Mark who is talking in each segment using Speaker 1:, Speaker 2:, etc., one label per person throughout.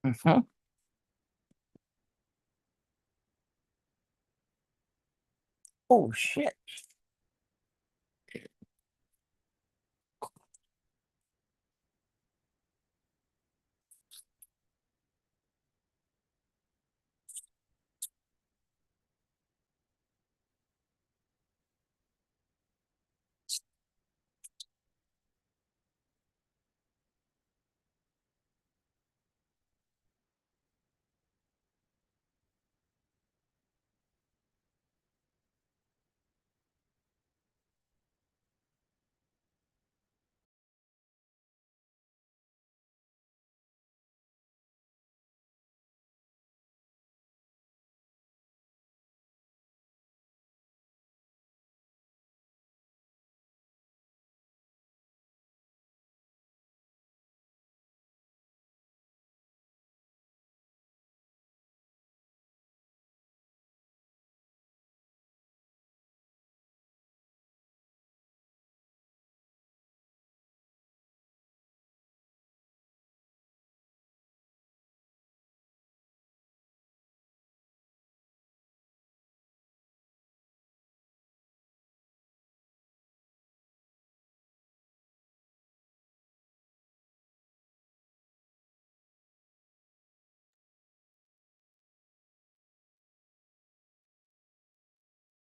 Speaker 1: Mhm. Oh, shit.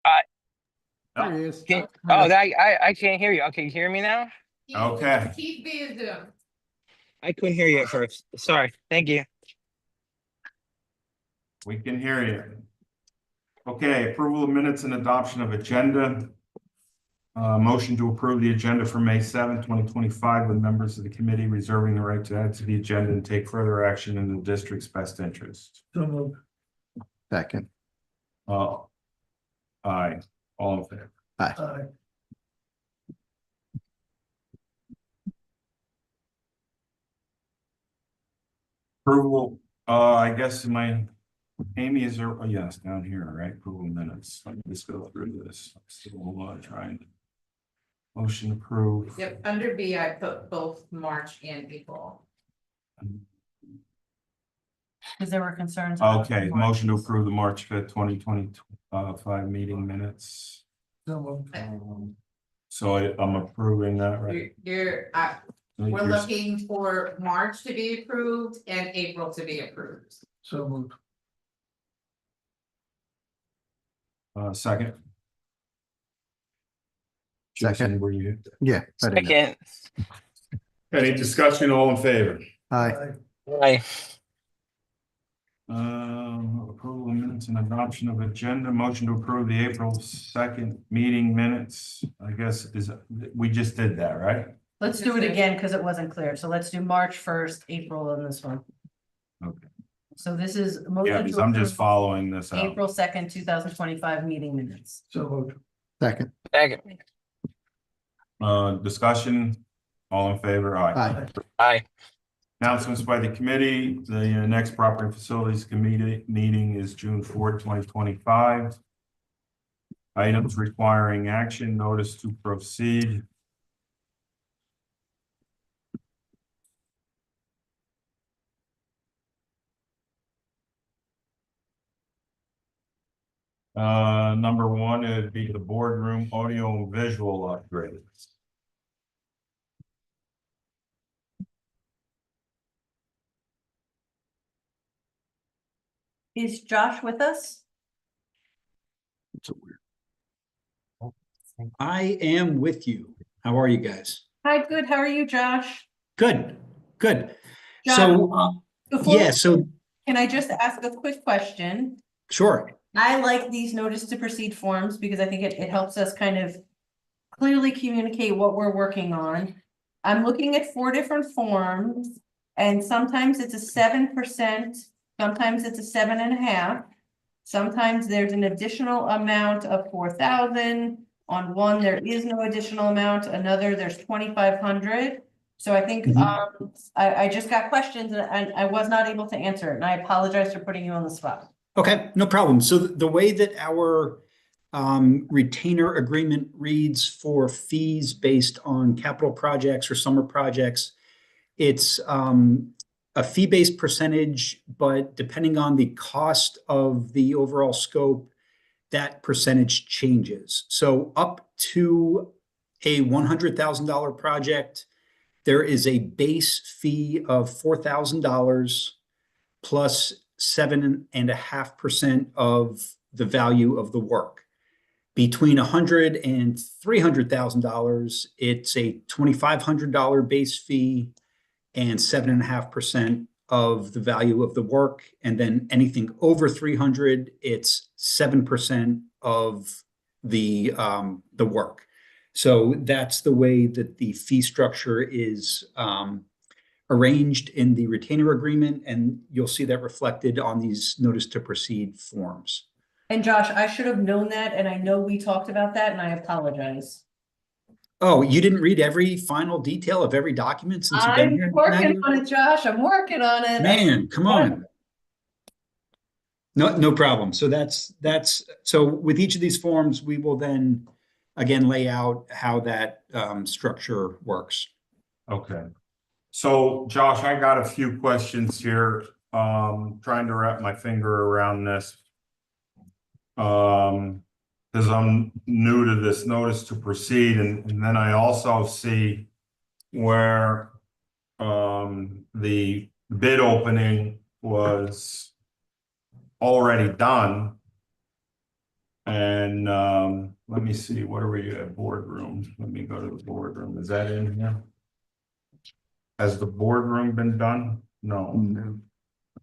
Speaker 1: I
Speaker 2: There he is.
Speaker 1: can, I can't hear you. Okay, you hear me now?
Speaker 2: Okay.
Speaker 3: Keep via Zoom.
Speaker 1: I couldn't hear you at first. Sorry. Thank you.
Speaker 2: We can hear you. Okay, approval of minutes and adoption of agenda. Motion to approve the agenda for May 7th, 2025, with members of the committee reserving the right to add to the agenda and take further action in the district's best interest.
Speaker 4: So moved.
Speaker 5: Second.
Speaker 2: Aye. All in favor?
Speaker 4: Aye.
Speaker 2: Approval, I guess Amy, is there, oh yes, down here, all right, approval minutes. Let me just go through this. Still trying. Motion approved.
Speaker 3: Yep, under B, I put both March and April.
Speaker 6: Because there were concerns. about
Speaker 2: Okay,
Speaker 6: the
Speaker 2: motion to
Speaker 6: margins.
Speaker 2: approve the March 5th, 2025 meeting minutes.
Speaker 4: So moved.
Speaker 2: So I'm approving that, right?
Speaker 3: We're looking for March to be approved and April to be approved.
Speaker 4: So moved.
Speaker 2: Second.
Speaker 5: Second.
Speaker 2: Jason, were you?
Speaker 5: Yeah. I didn't know.
Speaker 1: Second.
Speaker 2: Any discussion, all in favor?
Speaker 5: Aye.
Speaker 1: Aye.
Speaker 2: Approval of minutes and adoption of agenda, motion to approve the April 2nd meeting minutes. I guess we just did that, right?
Speaker 6: Let's do it again because it wasn't clear. So let's do March 1st, April on this one.
Speaker 2: Okay.
Speaker 6: So this is.
Speaker 2: Yeah,
Speaker 6: motion
Speaker 2: because
Speaker 6: to
Speaker 2: I'm just
Speaker 6: approve
Speaker 2: following this out.
Speaker 6: April 2nd, 2025 meeting minutes.
Speaker 4: So moved.
Speaker 5: Second.
Speaker 1: Second.
Speaker 2: Discussion, all in favor? Aye.
Speaker 5: Aye.
Speaker 1: Aye.
Speaker 2: Announcements by the committee, the next property and facilities committee meeting is June 4th, 2025. Items requiring action, notice to proceed. Number one, it'd be the boardroom audio and visual upgrades.
Speaker 6: Is Josh with us?
Speaker 5: It's a weird.
Speaker 7: I am with you. How are you guys?
Speaker 6: Hi, good. How are you, Josh?
Speaker 7: Good, good.
Speaker 6: Josh,
Speaker 7: So,
Speaker 6: before
Speaker 7: yeah, so,
Speaker 6: Can I just ask a quick question?
Speaker 7: sure.
Speaker 6: I like these notice to proceed forms because I think it helps us kind of clearly communicate what we're working on. I'm looking at 4 different forms and sometimes it's a 7%, sometimes it's a 7.5. Sometimes there's an additional amount of 4,000. On one, there is no additional amount, another, there's 2,500. So I think, I just got questions and I was not able to answer it, and I apologize for putting you on the spot.
Speaker 7: Okay, no problem. So the way that our retainer agreement reads for fees based on capital projects or summer projects, it's a fee-based percentage, but depending on the cost of the overall scope, that percentage changes. So up to a $100,000 project, there is a base fee of $4,000 plus 7.5% of the value of the work. Between $100,000 and $300,000, it's a $2,500 base fee and 7.5% of the value of the work. And then anything over 300, it's 7% of the work. So that's the way that the fee structure is arranged in the retainer agreement, and you'll see that reflected on these notice to proceed forms.
Speaker 6: And Josh, I should have known that, and I know we talked about that, and I apologize.
Speaker 7: Oh, you didn't read every final detail of every document since you've been
Speaker 6: I'm
Speaker 7: here?
Speaker 6: working on it, Josh. I'm working on it.
Speaker 7: Man, come on. No problem. So so with each of these forms, we will then again lay out how that structure works.
Speaker 2: Okay. So Josh, I got a few questions here, trying to wrap my finger around this. Because I'm new to this notice to proceed, and then I also see where the bid opening was already done. And let me see, what are we at boardroom? Let me go to the boardroom. Is that in here? Has the boardroom been done? No.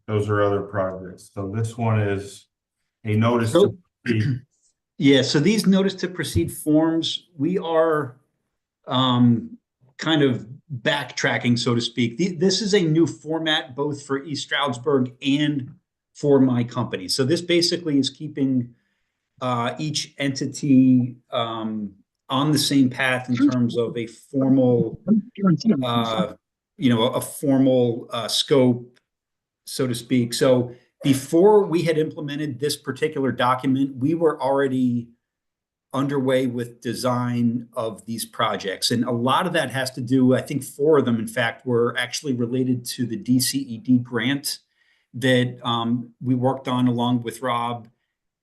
Speaker 2: Those are other projects. So this one is a notice to proceed.
Speaker 7: Yeah, so these notice to proceed forms, we are kind of backtracking, so to speak. This is a new format both for East Stroudsburg and for my company. So this basically is keeping each entity on the same path in terms of a formal, a formal scope, so to speak. So before we had implemented this particular document, we were already underway with design of these projects. And a lot of that has to do, I think 4 of them, in fact, were actually related to the DCED grant that we worked on along with Rob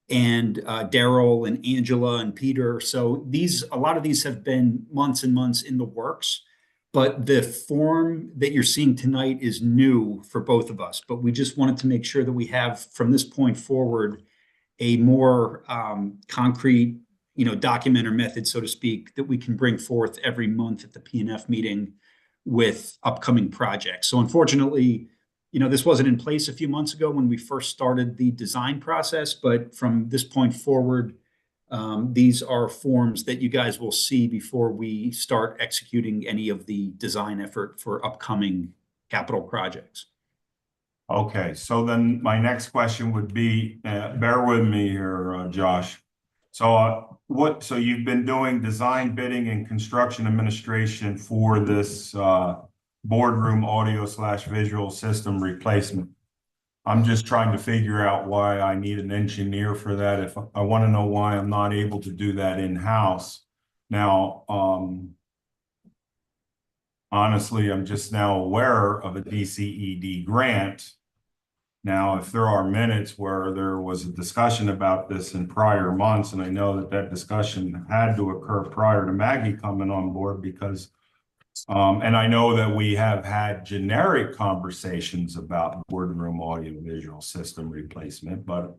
Speaker 7: and Daryl and Angela and Peter. So a lot of these have been months and months in the works. But the form that you're seeing tonight is new for both of us. But we just wanted to make sure that we have, from this point forward, a more concrete, document or method, so to speak, that we can bring forth every month at the P&F meeting with upcoming projects. So unfortunately, this wasn't in place a few months ago when we first started the design process. But from this point forward, these are forms that you guys will see before we start executing any of the design effort for upcoming capital projects.
Speaker 2: Okay, so then my next question would be, bear with me here, Josh. So so you've been doing design, bidding, and construction administration for this boardroom audio/visual system replacement. I'm just trying to figure out why I need an engineer for that. If I want to know why I'm not able to do that in-house. Now, honestly, I'm just now aware of a DCED grant. Now, if there are minutes where there was a discussion about this in prior months, and I know that discussion had to occur prior to Maggie coming on board, because and I know that we have had generic conversations about boardroom audiovisual system replacement, but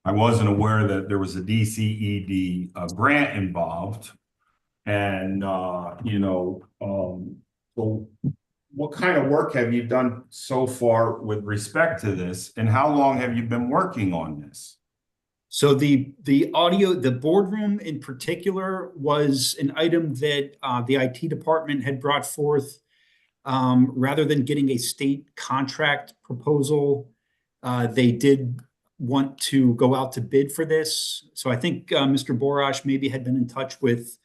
Speaker 2: I wasn't aware that there was a DCED grant involved. And, so what kind of work have you done so far with respect to this? And how long have you been working on this?
Speaker 7: So the boardroom in particular was an item that the IT department had brought forth. Rather than getting a state contract proposal, they did want to go out to bid for this. So I think Mr. Borash maybe had been in touch with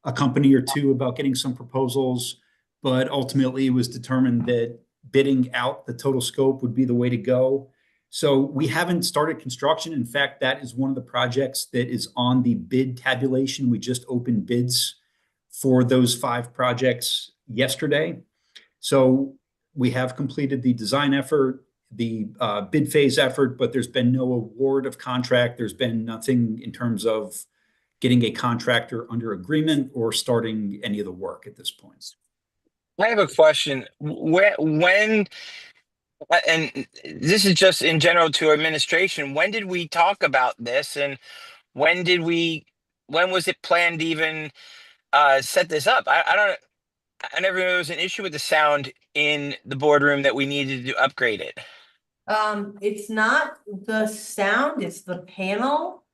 Speaker 7: a company or two about getting some proposals, but ultimately it was determined that bidding out the total scope would be the way to go. So we haven't started construction. In fact, that is one of the projects that is on the bid tabulation. We just opened bids for those 5 projects yesterday. So we have completed the design effort, the bid phase effort, but there's been no award of contract. There's been nothing in terms of getting a contractor under agreement or starting any of the work at this point.
Speaker 1: I have a question. When, and this is just in general to administration, when did we talk about this and when was it planned to even set this up? I never knew there was an issue with the sound in the boardroom that we needed to upgrade it.
Speaker 6: It's not the sound, it's the panel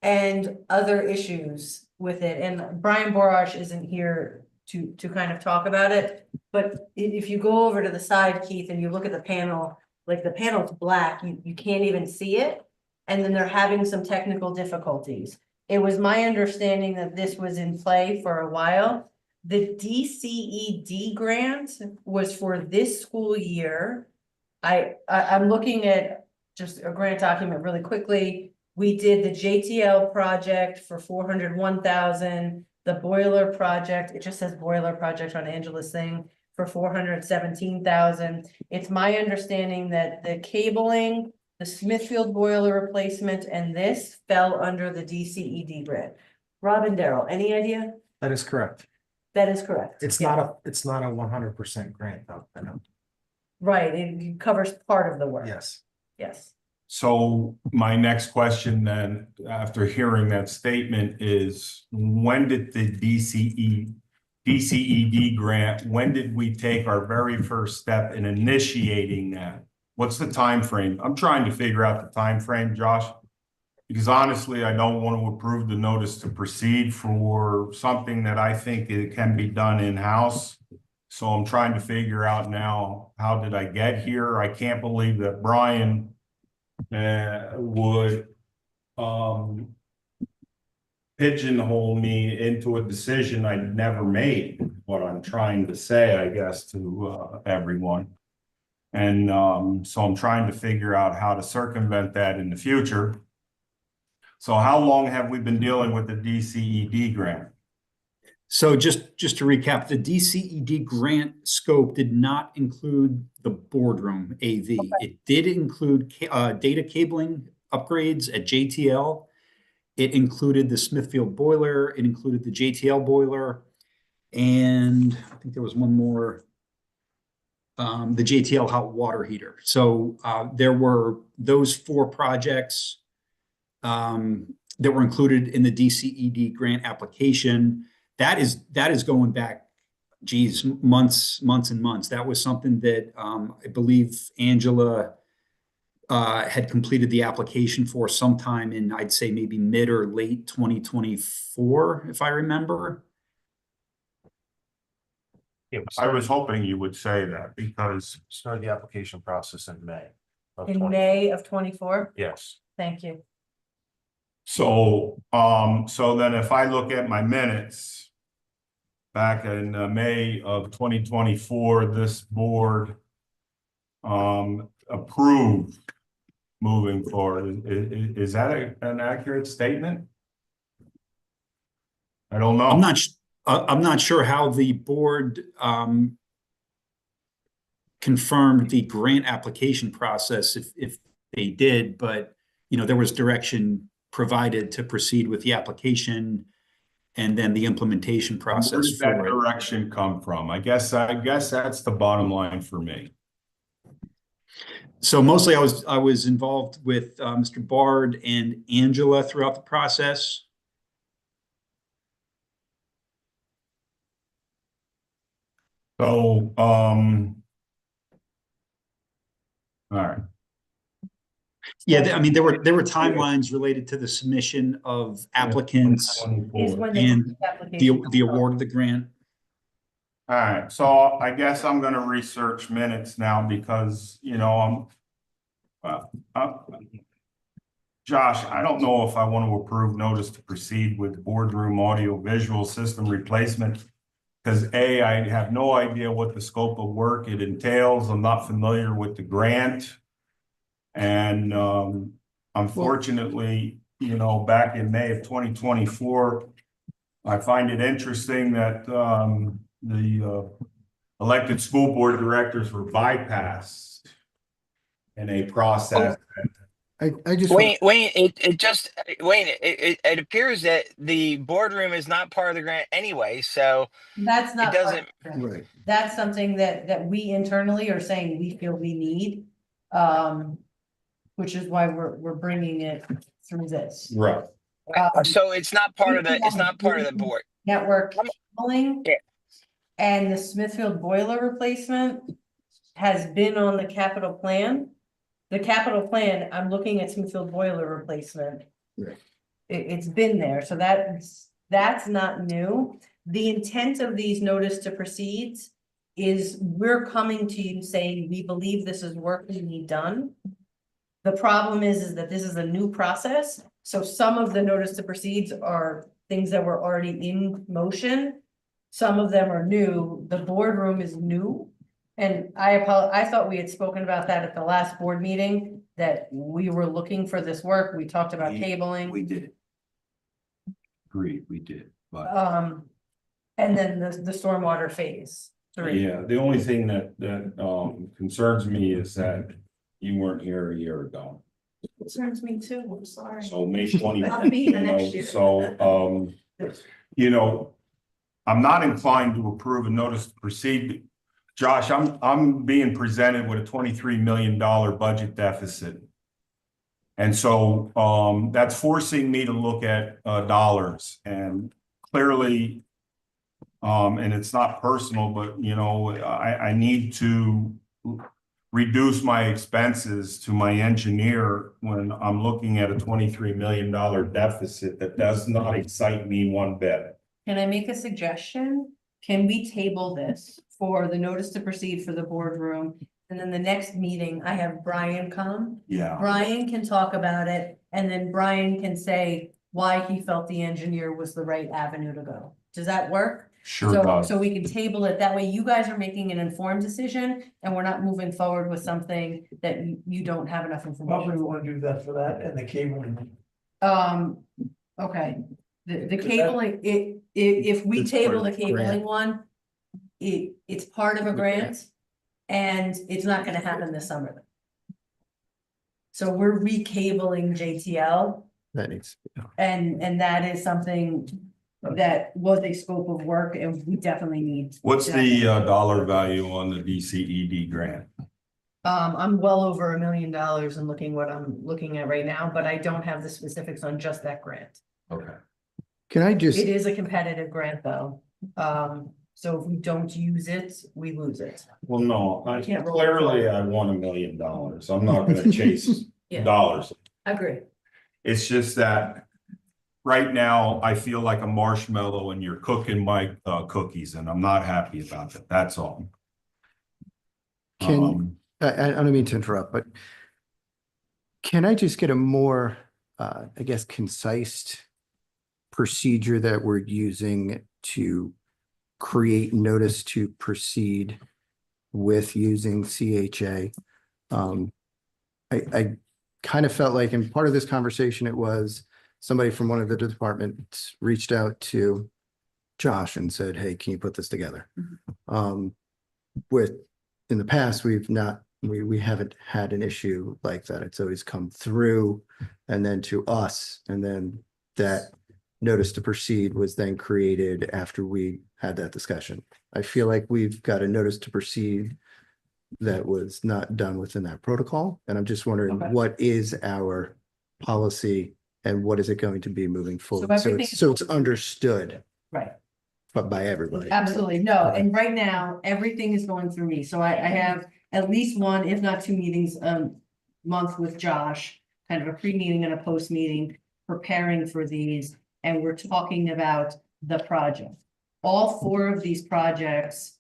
Speaker 6: and other issues with it. And Brian Borash isn't here to kind of talk about it. But if you go over to the side, Keith, and you look at the panel, like the panel's black, you can't even see it. And then they're having some technical difficulties. It was my understanding that this was in play for a while. The DCED grant was for this school year. I'm looking at just a grant document really quickly. We did the JTL project for 401,000, the boiler project, it just says boiler project on Angela's thing for 417,000. It's my understanding that the cabling, the Smithfield boiler replacement, and this fell under the DCED grant. Robin Darrell, any idea?
Speaker 4: That is correct.
Speaker 6: That is correct.
Speaker 4: It's
Speaker 6: Yeah.
Speaker 4: not a 100% grant though. I know.
Speaker 6: Right, it covers part of the work.
Speaker 4: Yes.
Speaker 6: Yes.
Speaker 2: So my next question then, after hearing that statement, is when did the DCED grant, when did we take our very first step in initiating that? What's the time frame? I'm trying to figure out the time frame, Josh. Because honestly, I don't want to approve the notice to proceed for something that I think it can be done in-house. So I'm trying to figure out now, how did I get here? I can't believe that Brian would pigeonhole me into a decision I never made, what I'm trying to say, I guess, to everyone. And so I'm trying to figure out how to circumvent that in the future. So how long have we been dealing with the DCED grant?
Speaker 7: So just to recap, the DCED grant scope did not include the boardroom AV.
Speaker 6: Okay.
Speaker 7: It did include data cabling upgrades at JTL. It included the Smithfield boiler. It included the JTL boiler. And I think there was one more, the JTL hot water heater. So there were those 4 projects that were included in the DCED grant application. That is going back, geez, months and months. That was something that I believe Angela had completed the application for sometime in, I'd say maybe mid or late 2024, if I remember.
Speaker 2: I was hoping you would say that because
Speaker 8: Started the application process in May. of
Speaker 6: In
Speaker 8: 20
Speaker 6: May of 24.
Speaker 8: Yes,
Speaker 6: Thank you.
Speaker 2: so then if I look at my minutes back in May of 2024, this board approved moving forward. Is that an accurate statement? I don't know.
Speaker 7: I'm not sure how the board confirmed the grant application process if they did, but there was direction provided to proceed with the application and then the implementation
Speaker 2: Where
Speaker 7: process
Speaker 2: did that
Speaker 7: for it.
Speaker 2: direction come from? I guess that's the bottom line for me.
Speaker 7: So mostly I was involved with Mr. Bard and Angela throughout the process.
Speaker 2: So, all right.
Speaker 7: Yeah, I mean, there were timelines related to the submission of applicants
Speaker 6: Is when they
Speaker 7: and
Speaker 6: do the application.
Speaker 7: the award of the grant.
Speaker 2: All right, so I guess I'm gonna research minutes now because, Josh, I don't know if I want to approve notice to proceed with boardroom audio visual system replacement. Because A, I have no idea what the scope of work it entails. I'm not familiar with the grant. And unfortunately, back in May of 2024, I find it interesting that the elected school board directors were bypassed in a process.
Speaker 5: I just,
Speaker 1: Wayne, it appears that the boardroom is not part of the grant anyway, so
Speaker 6: That's
Speaker 1: it
Speaker 6: not. part of
Speaker 1: doesn't,
Speaker 6: the grant.
Speaker 5: right,
Speaker 6: That's something that we internally are saying we feel we need. Which is why we're bringing it through this.
Speaker 2: Right.
Speaker 1: so it's not part of
Speaker 6: we
Speaker 1: it's not part of the
Speaker 6: have
Speaker 1: board.
Speaker 6: Network
Speaker 1: I'm-
Speaker 6: cabling.
Speaker 1: Yeah.
Speaker 6: And the Smithfield boiler replacement has been on the capital plan. The capital plan, I'm looking at Smithfield boiler replacement.
Speaker 5: Right.
Speaker 6: It's been there, so that's not new. The intent of these notice to proceeds is we're coming to you saying, we believe this is work we need done. The problem is that this is a new process, so some of the notice to proceeds are things that were already in motion. Some of them are new, the boardroom is new. And I thought we had spoken about that at the last board meeting, that we were looking for this work, we talked about cabling.
Speaker 2: We did. Agreed, we did, but.
Speaker 6: And then the stormwater phase 3.
Speaker 2: Yeah, the only thing that concerns me is that you weren't here a year ago.
Speaker 6: Concerns me too, I'm sorry.
Speaker 2: So May 20.
Speaker 6: I'll be here next year.
Speaker 2: So, you know, I'm not inclined to approve a notice to proceed. Josh, I'm being presented with a $23 million budget deficit. And so, that's forcing me to look at, dollars, and clearly, and it's not personal, but you know, I need to reduce my expenses to my engineer when I'm looking at a $23 million deficit. That does not excite me one bit.
Speaker 6: Can I make a suggestion? Can we table this for the notice to proceed for the boardroom? And then the next meeting, I have Brian come.
Speaker 2: Yeah,
Speaker 6: Brian can talk about it, and then Brian can say why he felt the engineer was the right avenue to go. Does that work?
Speaker 2: sure
Speaker 6: So,
Speaker 2: does.
Speaker 6: so we can table it. That way you guys are making an informed decision and we're not moving forward with something that you don't have enough
Speaker 9: Probably
Speaker 6: information.
Speaker 9: want to do that for that and the cabling.
Speaker 6: Okay, the cabling, if we
Speaker 5: It's part
Speaker 6: table
Speaker 5: of
Speaker 6: the
Speaker 5: the
Speaker 6: cabling
Speaker 5: grant.
Speaker 6: one, it's part of a grant and it's not gonna happen this summer. So we're recabling JTL
Speaker 5: that needs,
Speaker 6: and that is something that was a scope of work and we definitely need.
Speaker 2: What's the dollar value on the DCED grant?
Speaker 6: I'm well over $1 million in looking what I'm looking at right now, but I don't have the specifics on just that grant.
Speaker 2: Okay.
Speaker 5: can I just,
Speaker 6: It is a competitive grant though. So if we don't use it, we lose it.
Speaker 2: Well, no,
Speaker 6: Can't roll
Speaker 2: clearly I won $1 million. I'm not gonna chase
Speaker 6: Yeah.
Speaker 2: dollars.
Speaker 6: Agree.
Speaker 2: It's just that right now I feel like a marshmallow and you're cooking my cookies and I'm not happy about that. That's all.
Speaker 5: can, I don't mean to interrupt, but can I just get a more, I guess, concise procedure that we're using to create notice to proceed with using CHA? I kind of felt like, in part of this conversation, it was somebody from one of the departments reached out to Josh and said, hey, can you put this together? With, in the past, we haven't had an issue like that. It's always come through and then to us, and then that notice to proceed was then created after we had that discussion. I feel like we've got a notice to proceed that was not done within that protocol. And I'm just wondering,
Speaker 6: Okay.
Speaker 5: what is our policy and what is it going to be moving forward? So
Speaker 6: everything-
Speaker 5: it's understood,
Speaker 6: Right.
Speaker 5: but by everybody.
Speaker 6: Absolutely. No, and right now, everything is going through me. So I have at least one, if not 2 meetings a month with Josh, kind of a pre-meeting and a post-meeting, preparing for these, and we're talking about the project. All 4 of these projects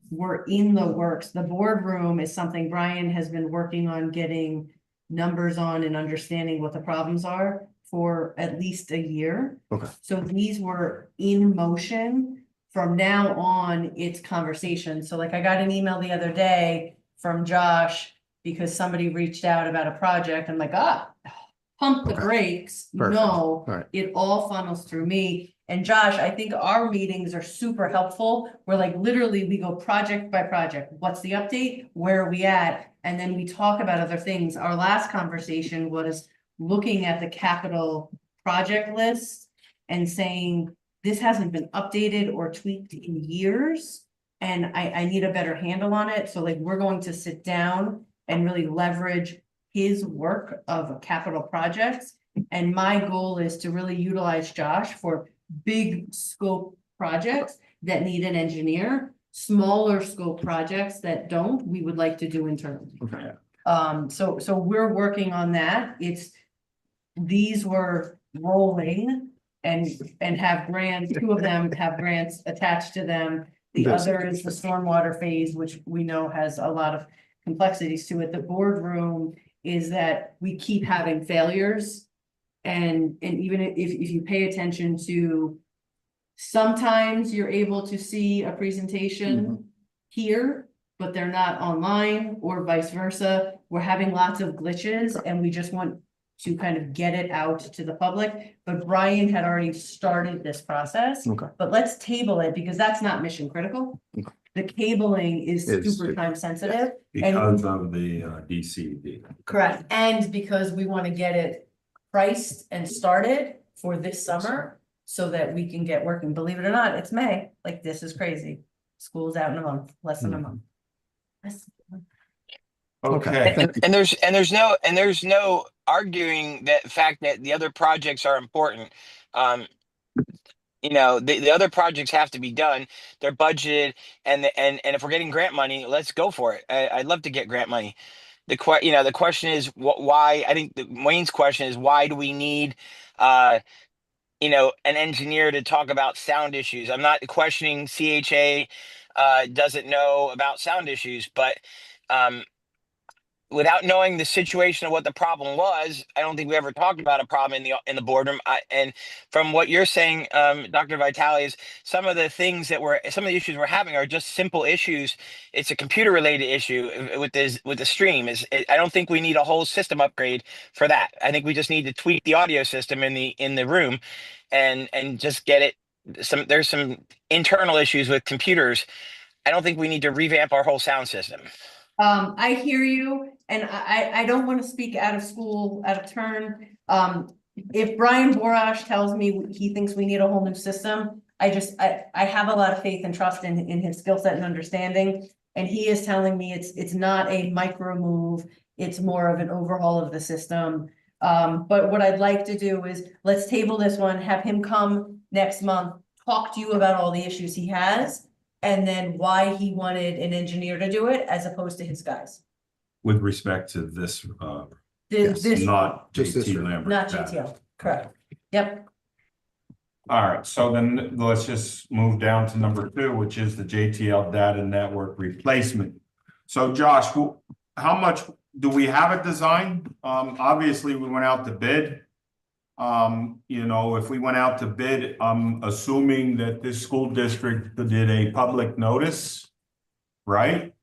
Speaker 6: were in the works. The boardroom is something Brian has been working on getting numbers on and understanding what the problems are for at least a year.
Speaker 5: Okay.
Speaker 6: So these were in motion. From now on, it's conversation. So like I got an email the other day from Josh because somebody reached out about a project. I'm like, pump the
Speaker 5: Okay.
Speaker 6: brakes.
Speaker 5: Perfect.
Speaker 6: No,
Speaker 5: All right.
Speaker 6: it all funnels through me. And Josh, I think our meetings are super helpful. We're like, literally, we go project by project. What's the update? Where are we at? And then we talk about other things. Our last conversation was looking at the capital project list and saying, this hasn't been updated or tweaked in years. And I need a better handle on it. So like, we're going to sit down and really leverage his work of capital projects. And my goal is to really utilize Josh for big scope projects that need an engineer. Smaller scope projects that don't, we would like to do internally.
Speaker 2: Okay.
Speaker 6: So we're working on that. These were rolling and have grants, 2 of them have grants attached to them. The
Speaker 5: Yes.
Speaker 6: other is the stormwater phase, which we know has a lot of complexities to it. The boardroom is that we keep having failures. And even if you pay attention to, sometimes you're able to see a presentation here, but they're not online or vice versa. We're having lots of glitches and we just want to kind of get it out to the public. But Brian had already started this process.
Speaker 5: Okay.
Speaker 6: But let's table it because that's not mission critical.
Speaker 5: Okay.
Speaker 6: The cabling is
Speaker 5: Is-
Speaker 6: super time sensitive.
Speaker 2: Because of the DCD.
Speaker 6: Correct, and because we want to get it priced and started for this summer so that we can get working. Believe it or not, it's May, like this is crazy. School's out in a month, less than a month.
Speaker 2: Okay.
Speaker 1: And there's no arguing that fact that the other projects are important. The other projects have to be done. They're budgeted, and if we're getting grant money, let's go for it. I'd love to get grant money. The question is why. I think Wayne's question is why do we need an engineer to talk about sound issues? I'm not questioning CHA doesn't know about sound issues, but without knowing the situation of what the problem was, I don't think we ever talked about a problem in the boardroom. And from what you're saying, Dr. Vitale, is some of the issues we're having are just simple issues. It's a computer related issue with the stream. I don't think we need a whole system upgrade for that. I think we just need to tweak the audio system in the room, and just get it. There's some internal issues with computers. I don't think we need to revamp our whole sound system.
Speaker 6: I hear you, and I don't want to speak out of turn. If Brian Borash tells me he thinks we need a whole new system, I have a lot of faith and trust in his skill set and understanding. And he is telling me it's not a micro move, it's more of an overhaul of the system. But what I'd like to do is let's table this one, have him come next month, talk to you about all the issues he has. And then why he wanted an engineer to do it as opposed to his guys.
Speaker 2: With respect to this,
Speaker 6: This,
Speaker 2: not
Speaker 5: Just this
Speaker 2: JT
Speaker 5: room.
Speaker 2: Lambert.
Speaker 6: not GTL, correct. Yep.
Speaker 2: All right, so then let's just move down to number 2, which is the JTL data network replacement. So Josh, how much do we have a design? Obviously we went out to bid. If we went out to bid, I'm assuming that this school district did a public notice, right?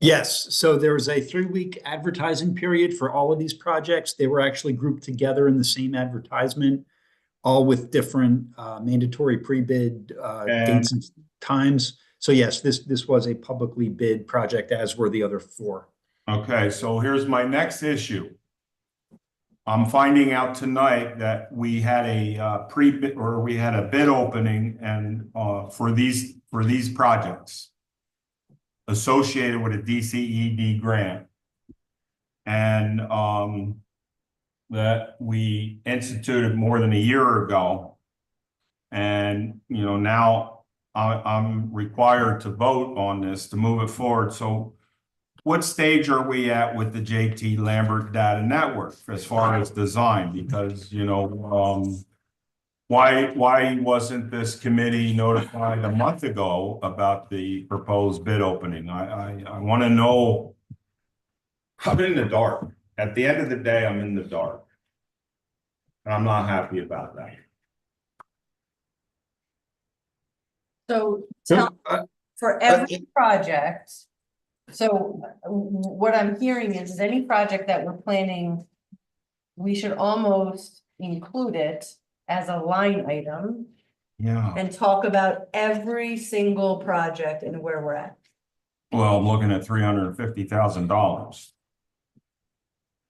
Speaker 7: Yes, so there was a 3-week advertising period for all of these projects. They were actually grouped together in the same advertisement, all with different mandatory pre-bid dates and times. So yes, this was a publicly bid project, as were the other 4.
Speaker 2: Okay, so here's my next issue. I'm finding out tonight that we had a pre-bid, or we had a bid opening, and for these projects associated with a DCED grant, and that we instituted more than a year ago, and now I'm required to vote on this to move it forward. So what stage are we at with the JT Lambert data network as far as design? Because, why wasn't this committee notified a month ago about the proposed bid opening? I want to know. I'm in the dark. At the end of the day, I'm in the dark. And I'm not happy about that.
Speaker 6: So for every project, so what I'm hearing is any project that we're planning, we should almost include it as a line item
Speaker 2: Yeah,
Speaker 6: and talk about every single project and where we're at.
Speaker 2: well, I'm looking at $350,000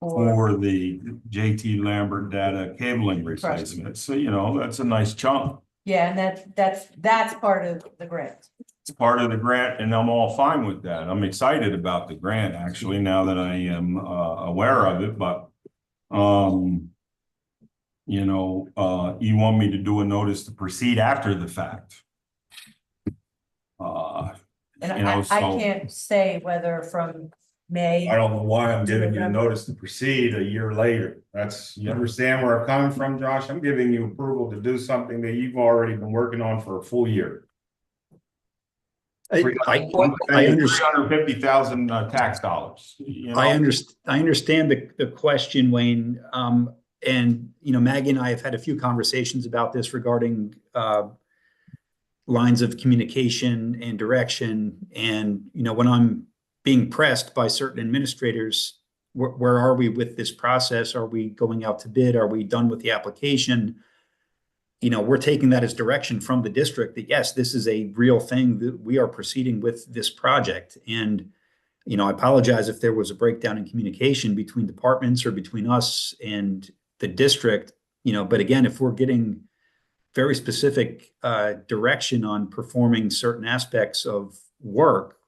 Speaker 2: for the JT Lambert data cabling replacement. So, you know, that's a nice chunk.
Speaker 6: Yeah, and that's part of the grant.
Speaker 2: It's part of the grant and I'm all fine with that. I'm excited about the grant actually, now that I am aware of it, but you know, you want me to do a notice to proceed after the fact.
Speaker 6: And
Speaker 2: You know,
Speaker 6: I
Speaker 2: so-
Speaker 6: can't say whether from May.
Speaker 2: I don't know why I'm giving you a notice to proceed a year later. That's, you understand where I'm coming from, Josh? I'm giving you approval to do something that you've already been working on for a full year.
Speaker 7: I understand.
Speaker 2: $350,000 tax dollars. You know?
Speaker 7: I understand the question, Wayne. And, you know, Maggie and I have had a few conversations about this regarding lines of communication and direction. And, you know, when I'm being pressed by certain administrators, where are we with this process? Are we going out to bid? Are we done with the application? You know, we're taking that as direction from the district that, yes, this is a real thing, that we are proceeding with this project. And, you know, I apologize if there was a breakdown in communication between departments or between us and the district, you know, but again, if we're getting very specific direction on performing certain aspects of work,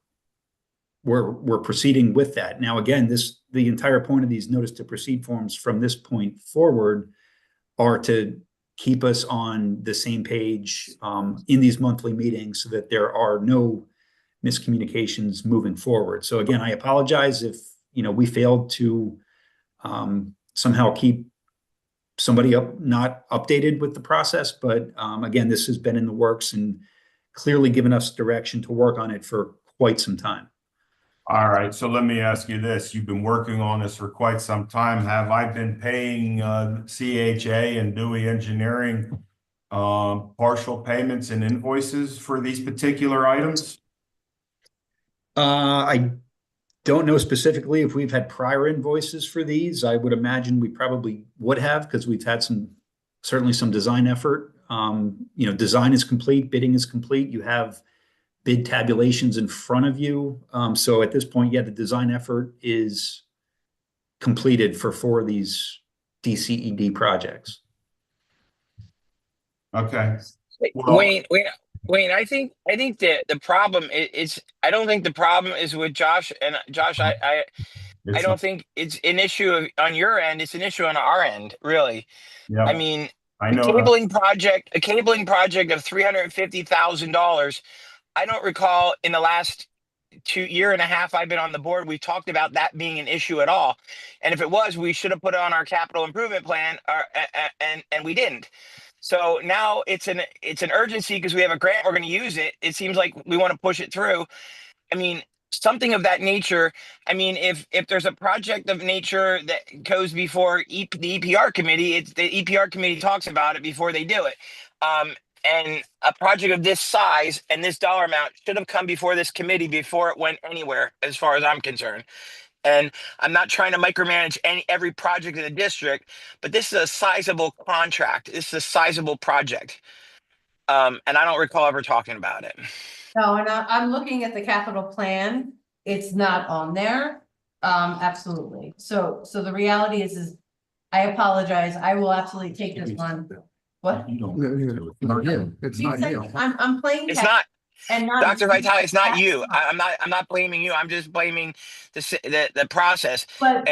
Speaker 7: we're proceeding with that. Now, again, the entire point of these notice to proceed forms from this point forward are to keep us on the same page in these monthly meetings so that there are no miscommunications moving forward. So again, I apologize if, you know, we failed to somehow keep somebody not updated with the process, but again, this has been in the works and clearly given us direction to work on it for quite some time.
Speaker 2: All right, so let me ask you this. You've been working on this for quite some time. Have I been paying CHA and Dewey Engineering partial payments and invoices for these particular items?
Speaker 7: I don't know specifically if we've had prior invoices for these. I would imagine we probably would have, because we've had certainly some design effort. You know, design is complete, bidding is complete. You have bid tabulations in front of you. So at this point, yeah, the design effort is completed for 4 of these DCED projects.
Speaker 2: Okay. Well,
Speaker 1: Wayne, I think that the problem is, I don't think the problem is with Josh, and Josh, I don't think it's an issue on your end. It's an issue on our end, really.
Speaker 2: Yeah,
Speaker 1: I mean,
Speaker 2: I
Speaker 1: a
Speaker 2: know.
Speaker 1: cabling project of $350,000. I don't recall in the last 2.5 years I've been on the board, we talked about that being an issue at all. And if it was, we should have put it on our capital improvement plan, and we didn't. So now it's an urgency because we have a grant, we're going to use it. It seems like we want to push it through. I mean, something of that nature. I mean, if there's a project of nature that goes before the EPR committee, it's the EPR committee talks about it before they do it. And a project of this size and this dollar amount should have come before this committee before it went anywhere, as far as I'm concerned. And I'm not trying to micromanage every project in the district, but this is a sizable contract. This is a sizable project. And I don't recall ever talking about it.
Speaker 6: No, and I'm looking at the capital plan. It's not on there. Absolutely. So the reality is I apologize. I will absolutely take this one. What?
Speaker 2: You don't.
Speaker 5: Not you. It's not you.
Speaker 6: I'm playing.
Speaker 1: It's not.
Speaker 6: And not
Speaker 1: Dr. Vitale, it's not you. I'm not blaming you. I'm just blaming the process.
Speaker 6: But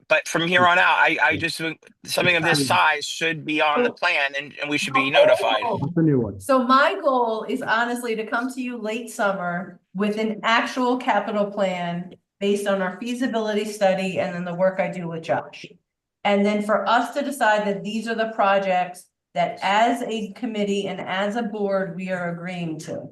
Speaker 1: But from here on out, I just something of this size should be on the plan, and we should be notified.
Speaker 5: What's the new one?
Speaker 6: So my goal is honestly to come to you late summer with an actual capital plan based on our feasibility study and then the work I do with Josh. And then for us to decide that these are the projects that as a committee and as a board, we are agreeing to.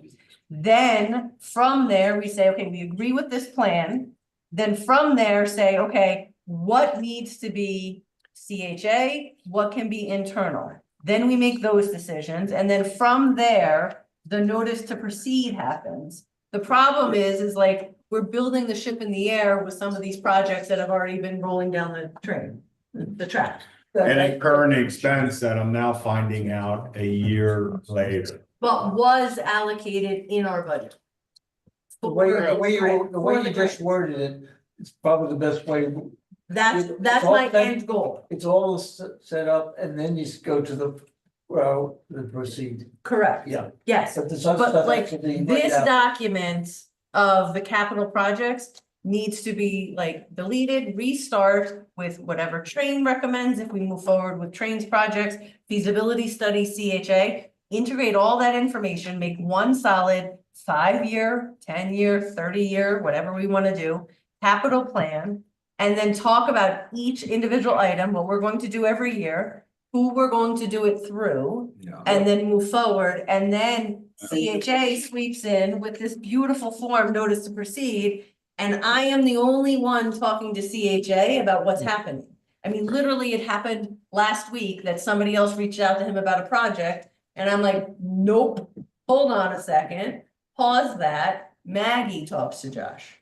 Speaker 6: Then from there, we say, okay, we agree with this plan. Then from there say, okay, what needs to be CHA? What can be internal? Then we make those decisions. And then from there, the notice to proceed happens. The problem is like, we're building the ship in the air with some of these projects that have already been rolling down the track.
Speaker 2: and incur an expense that I'm now finding out a year later.
Speaker 6: But was allocated in our budget.
Speaker 9: The way
Speaker 6: For
Speaker 9: you just worded it, it's probably the best way.
Speaker 6: That's
Speaker 9: It's all
Speaker 6: my
Speaker 9: set-
Speaker 6: end goal,
Speaker 9: It's all set up and then you just go to the proceed,
Speaker 6: correct,
Speaker 9: yeah.
Speaker 6: yes.
Speaker 9: But there's other
Speaker 6: But
Speaker 9: stuff
Speaker 6: like,
Speaker 9: actually.
Speaker 6: this document of the capital projects needs to be like deleted, restart with whatever Train recommends if we move forward with Train's projects, feasibility study, CHA. Integrate all that information, make one solid 5-year, 10-year, 30-year, whatever we want to do, capital plan. And then talk about each individual item, what we're going to do every year, who we're going to do it through.
Speaker 2: Yeah.
Speaker 6: And then move forward, and then CHA sweeps in with this beautiful form, notice to proceed. And I am the only one talking to CHA about what's happening. I mean, literally, it happened last week that somebody else reached out to him about a project. And I'm like, nope, hold on a second, pause that. Maggie talks to Josh.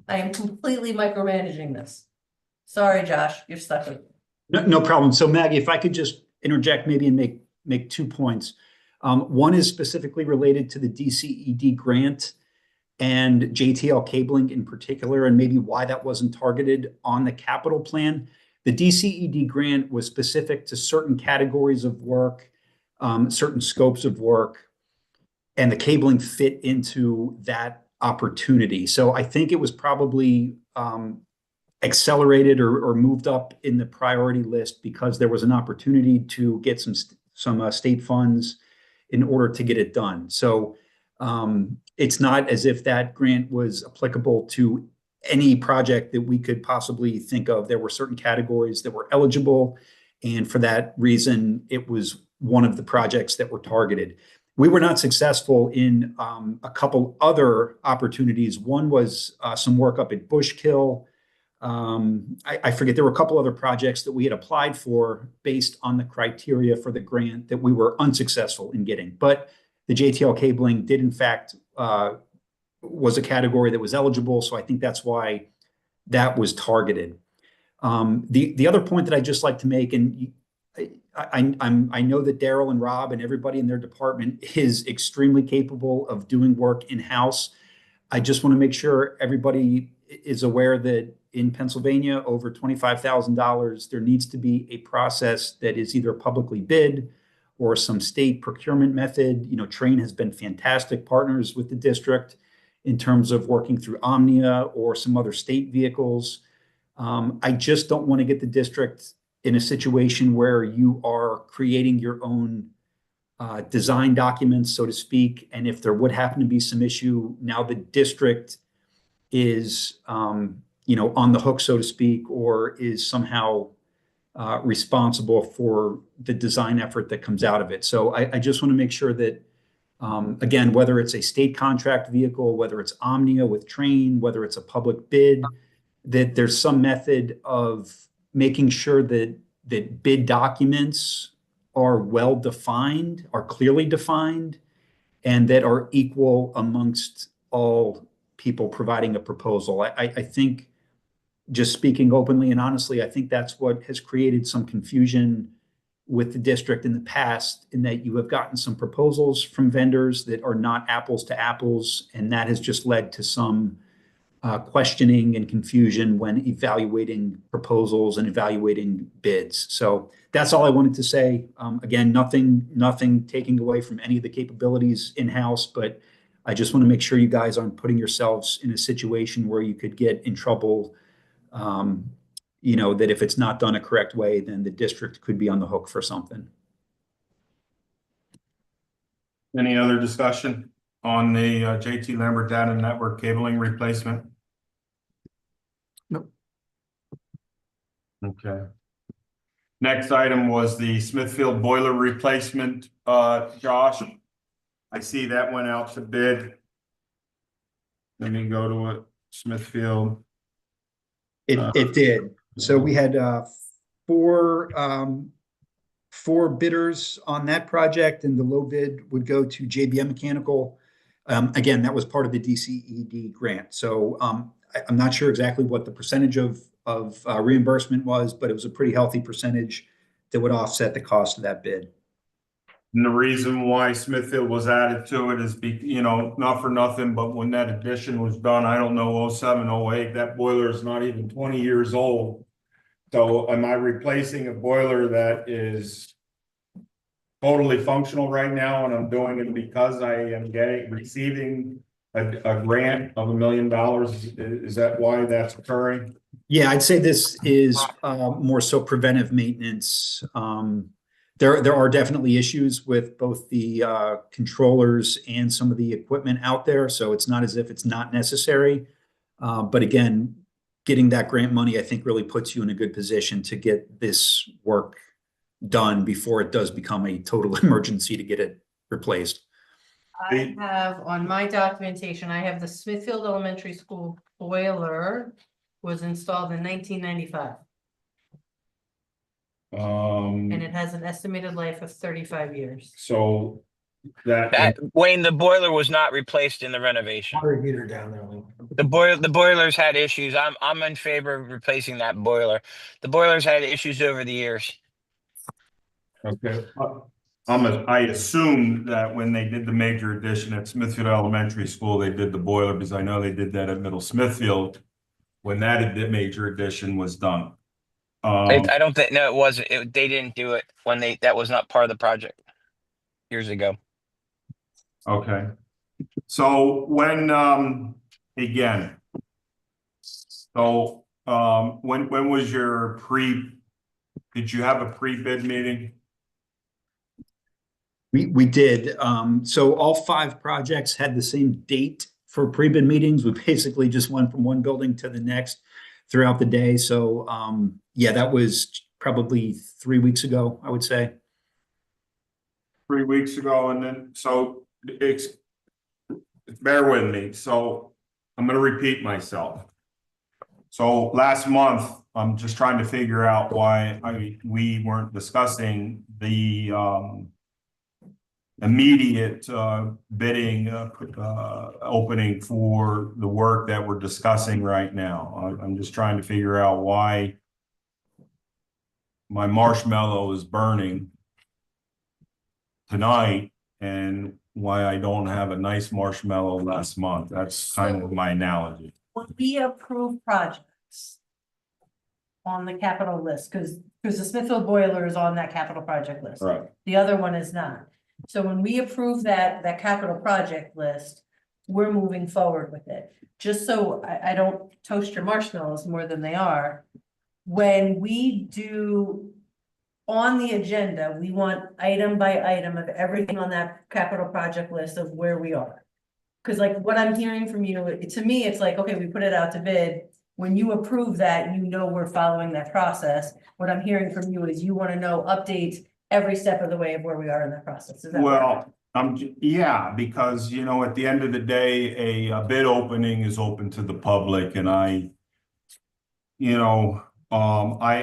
Speaker 6: I am completely micromanaging this. Sorry, Josh, you're stuck with me.
Speaker 7: No problem. So Maggie, if I could just interject maybe and make 2 points. One is specifically related to the DCED grant and JTL cabling in particular, and maybe why that wasn't targeted on the capital plan. The DCED grant was specific to certain categories of work, certain scopes of work, and the cabling fit into that opportunity. So I think it was probably accelerated or moved up in the priority list because there was an opportunity to get some state funds in order to get it done. So it's not as if that grant was applicable to any project that we could possibly think of. There were certain categories that were eligible, and for that reason, it was one of the projects that were targeted. We were not successful in a couple other opportunities. One was some work up at Bushkill. I forget, there were a couple other projects that we had applied for based on the criteria for the grant that we were unsuccessful in getting. But the JTL cabling did, in fact, was a category that was eligible. So I think that's why that was targeted. The other point that I'd just like to make, and I know that Daryl and Rob and everybody in their department is extremely capable of doing work in-house. I just want to make sure everybody is aware that in Pennsylvania, over $25,000, there needs to be a process that is either publicly bid or some state procurement method. You know, Train has been fantastic partners with the district in terms of working through Omnia or some other state vehicles. I just don't want to get the district in a situation where you are creating your own design documents, so to speak. And if there would happen to be some issue, now the district is, on the hook, so to speak, or is somehow responsible for the design effort that comes out of it. So I just want to make sure that, again, whether it's a state contract vehicle, whether it's Omnia with Train, whether it's a public bid, that there's some method of making sure that bid documents are well defined, are clearly defined, and that are equal amongst all people providing a proposal. I think, just speaking openly and honestly, I think that's what has created some confusion with the district in the past, in that you have gotten some proposals from vendors that are not apples to apples, and that has just led to some questioning and confusion when evaluating proposals and evaluating bids. So that's all I wanted to say. Again, nothing taking away from any of the capabilities in-house, but I just want to make sure you guys aren't putting yourselves in a situation where you could get in trouble. That if it's not done a correct way, then the district could be on the hook for something.
Speaker 2: Any other discussion on the JT Lambert data network cabling replacement?
Speaker 5: Nope.
Speaker 2: Okay. Next item was the Smithfield boiler replacement. Josh, I see that went out to bid. Let me go to it. Smithfield.
Speaker 7: It did. So we had four bidders on that project, and the low bid would go to JBM Mechanical. Again, that was part of the DCED grant. So I'm not sure exactly what the percentage of reimbursement was, but it was a pretty healthy percentage. that would offset the cost of that bid.
Speaker 2: And the reason why Smithfield was added to it is not for nothing, but when that addition was done, I don't know, 07, 08, that boiler is not even 20 years old. So am I replacing a boiler that is totally functional right now, and I'm doing it because I am receiving a grant of $1 million? Is that why that's occurring?
Speaker 7: Yeah, I'd say this is more so preventive maintenance. There are definitely issues with both the controllers and some of the equipment out there, so it's not as if it's not necessary. But again, getting that grant money, I think, really puts you in a good position to get this work done before it does become a total emergency to get it replaced.
Speaker 6: I have on my documentation, I have the Smithfield Elementary School boiler was installed in 1995, and it has an estimated life of 35 years.
Speaker 2: So
Speaker 1: That, Wayne, the boiler was not replaced in the renovation.
Speaker 4: Water heater down there. Lee.
Speaker 1: The boilers had issues. I'm in favor of replacing that boiler. The boilers had issues over the years.
Speaker 2: Okay, I assume that when they did the major addition at Smithfield Elementary School, they did the boiler, because I know they did that at Middle Smithfield when that major addition was done.
Speaker 1: I don't think, no, it wasn't. They didn't do it when that was not part of the project years ago.
Speaker 2: Okay. So when, again, so, when was your did you have a pre-bid meeting?
Speaker 7: We did. So all 5 projects had the same date for pre-bid meetings. We basically just went from one building to the next throughout the day. So yeah, that was probably 3 weeks ago, I would say.
Speaker 2: 3 weeks ago, and then, so bear with me. So I'm going to repeat myself. So last month, I'm just trying to figure out why we weren't discussing the immediate bidding opening for the work that we're discussing right now. I'm just trying to figure out why my marshmallow is burning tonight and why I don't have a nice marshmallow last month. That's kind of my analogy.
Speaker 6: When we approve projects on the capital list, because the Smithfield boiler is on that capital project list.
Speaker 2: Right.
Speaker 6: The other one is not. So when we approve that capital project list, we're moving forward with it. Just so I don't toast your marshmallows more than they are. When we do on the agenda, we want item by item of everything on that capital project list of where we are. Because like what I'm hearing from you, to me, it's like, okay, we put it out to bid. When you approve that, you know we're following that process. What I'm hearing from you is you want to know updates every step of the way of where we are in that process. Is that
Speaker 2: Well, yeah, because at the end of the day, a bid opening is open to the public, and I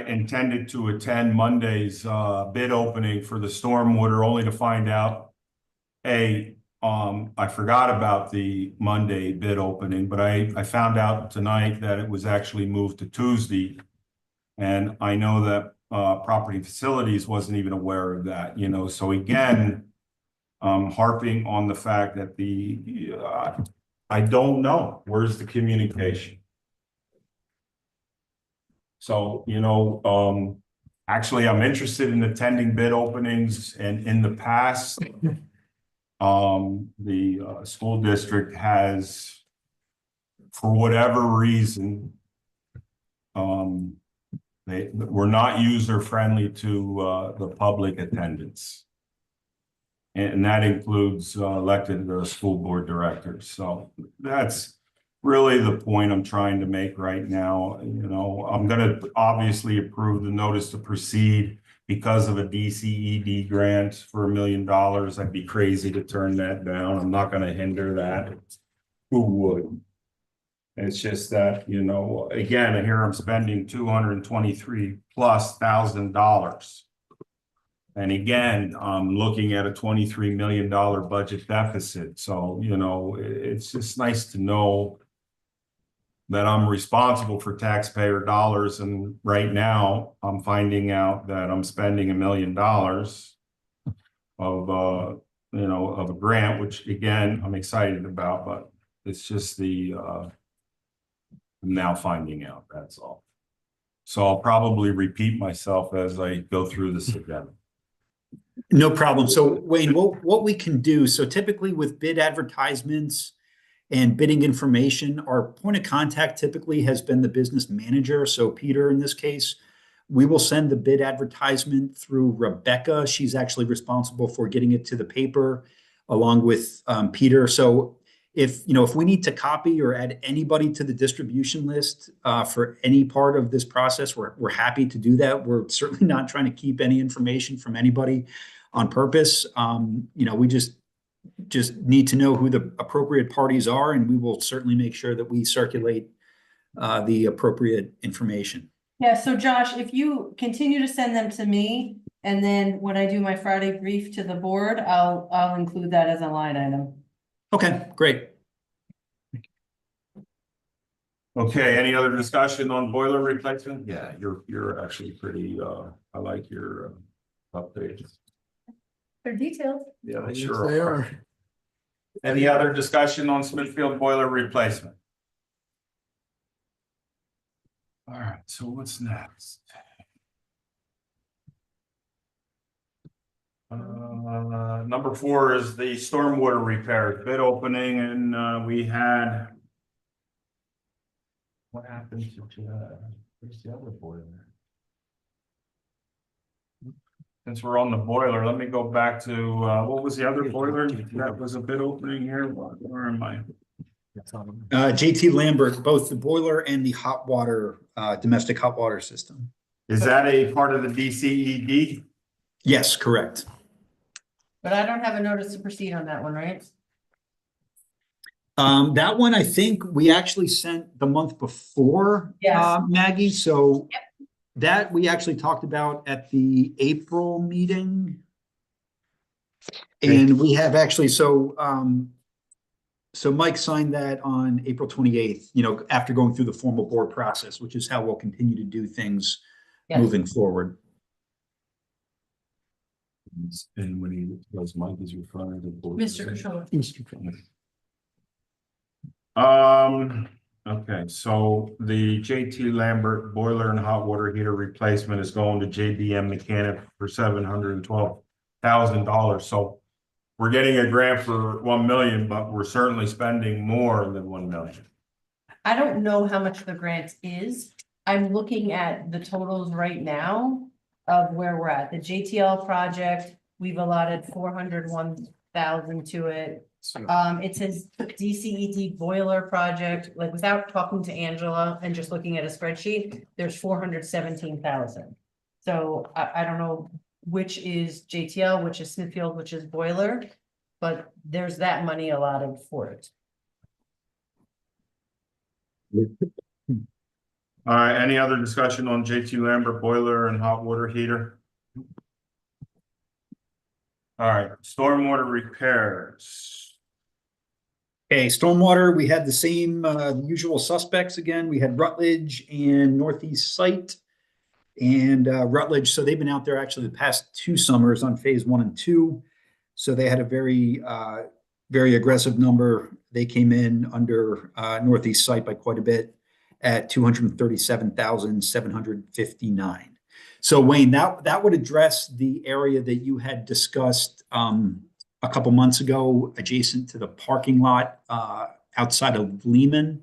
Speaker 2: intended to attend Monday's bid opening for the stormwater, only to find out, I forgot about the Monday bid opening, but I found out tonight that it was actually moved to Tuesday. And I know that Property Facilities wasn't even aware of that, so again, harping on the fact that I don't know, where's the communication? So, actually, I'm interested in attending bid openings, and in the past, the school district has, for whatever reason, they were not user friendly to the public attendance. And that includes elected school board directors. So that's really the point I'm trying to make right now. I'm going to obviously approve the notice to proceed because of a DCED grant for $1 million. I'd be crazy to turn that down. I'm not going to hinder that. Who would? It's just that, again, here I'm spending $223,000+. And again, I'm looking at a $23 million budget deficit. So, it's just nice to know that I'm responsible for taxpayer dollars, and right now I'm finding out that I'm spending $1 million of of a grant, which again, I'm excited about, but it's just I'm now finding out, that's all. So I'll probably repeat myself as I go through this again.
Speaker 7: No problem. So Wayne, what we can do, so typically with bid advertisements and bidding information, our point of contact typically has been the business manager. So Peter, in this case, we will send the bid advertisement through Rebecca. She's actually responsible for getting it to the paper along with Peter. So if we need to copy or add anybody to the distribution list for any part of this process, we're happy to do that. We're certainly not trying to keep any information from anybody on purpose. We just need to know who the appropriate parties are, and we will certainly make sure that we circulate the appropriate information.
Speaker 6: Yeah, so Josh, if you continue to send them to me, and then when I do my Friday brief to the board, I'll include that as a line item.
Speaker 7: Okay, great.
Speaker 2: Okay, any other discussion on boiler replacement? Yeah, you're actually pretty, I like your updates.
Speaker 6: They're detailed.
Speaker 2: Yeah, they
Speaker 5: Yes,
Speaker 2: sure
Speaker 5: they
Speaker 2: are.
Speaker 5: are.
Speaker 2: Any other discussion on Smithfield boiler replacement? All right, so what's next? Number 4 is the stormwater repair bid opening, and we had. What happened to where's the other boiler? Since we're on the boiler, let me go back to what was the other boiler that was a bid opening here? Where am I?
Speaker 7: JT Lambert, both the boiler and the hot water, domestic hot water system.
Speaker 2: Is that a part of the DCED?
Speaker 7: Yes, correct.
Speaker 6: But I don't have a notice to proceed on that one, right?
Speaker 7: That one, I think we actually sent the month before,
Speaker 6: Yes.
Speaker 7: Maggie. So that we actually talked about at the April meeting. And we have actually, so Mike signed that on April 28th, after going through the formal board process, which is how we'll continue to do things
Speaker 6: Yes.
Speaker 7: moving forward.
Speaker 2: And when he was Mike is referring to the board.
Speaker 6: Mr. Controller.
Speaker 2: Okay, so the JT Lambert boiler and hot water heater replacement is going to JDM Mechanic for $712,000. So we're getting a grant for 1 million, but we're certainly spending more than 1 million.
Speaker 6: I don't know how much the grant is. I'm looking at the totals right now of where we're at. The JTL project, we've allotted 401,000 to it. It says DCED boiler project, like without talking to Angela and just looking at a spreadsheet, there's 417,000. So I don't know which is JTL, which is Smithfield, which is boiler, but there's that money allotted for it.
Speaker 2: All right, any other discussion on JT Lambert boiler and hot water heater? All right, stormwater repairs.
Speaker 7: Okay, stormwater, we had the same usual suspects again. We had Rutledge and Northeast Site. And Rutledge, so they've been out there actually the past 2 summers on phase 1 and 2. So they had a very aggressive number. They came in under Northeast Site by quite a bit at 237,759. So Wayne, that would address the area that you had discussed a couple months ago, adjacent to the parking lot outside of Lehman.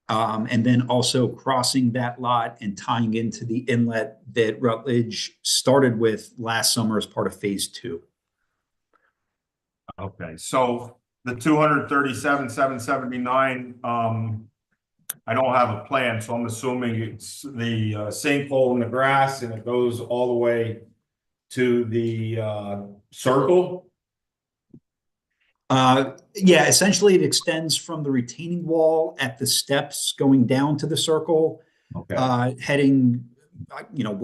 Speaker 7: And then also crossing that lot and tying into the inlet that Rutledge started with last summer as part of phase 2.
Speaker 2: Okay, so the 237,779, I don't have a plan, so I'm assuming it's the sinkhole in the grass and it goes all the way to the circle.
Speaker 7: Yeah, essentially it extends from the retaining wall at the steps going down to the circle,
Speaker 2: Okay.
Speaker 7: heading,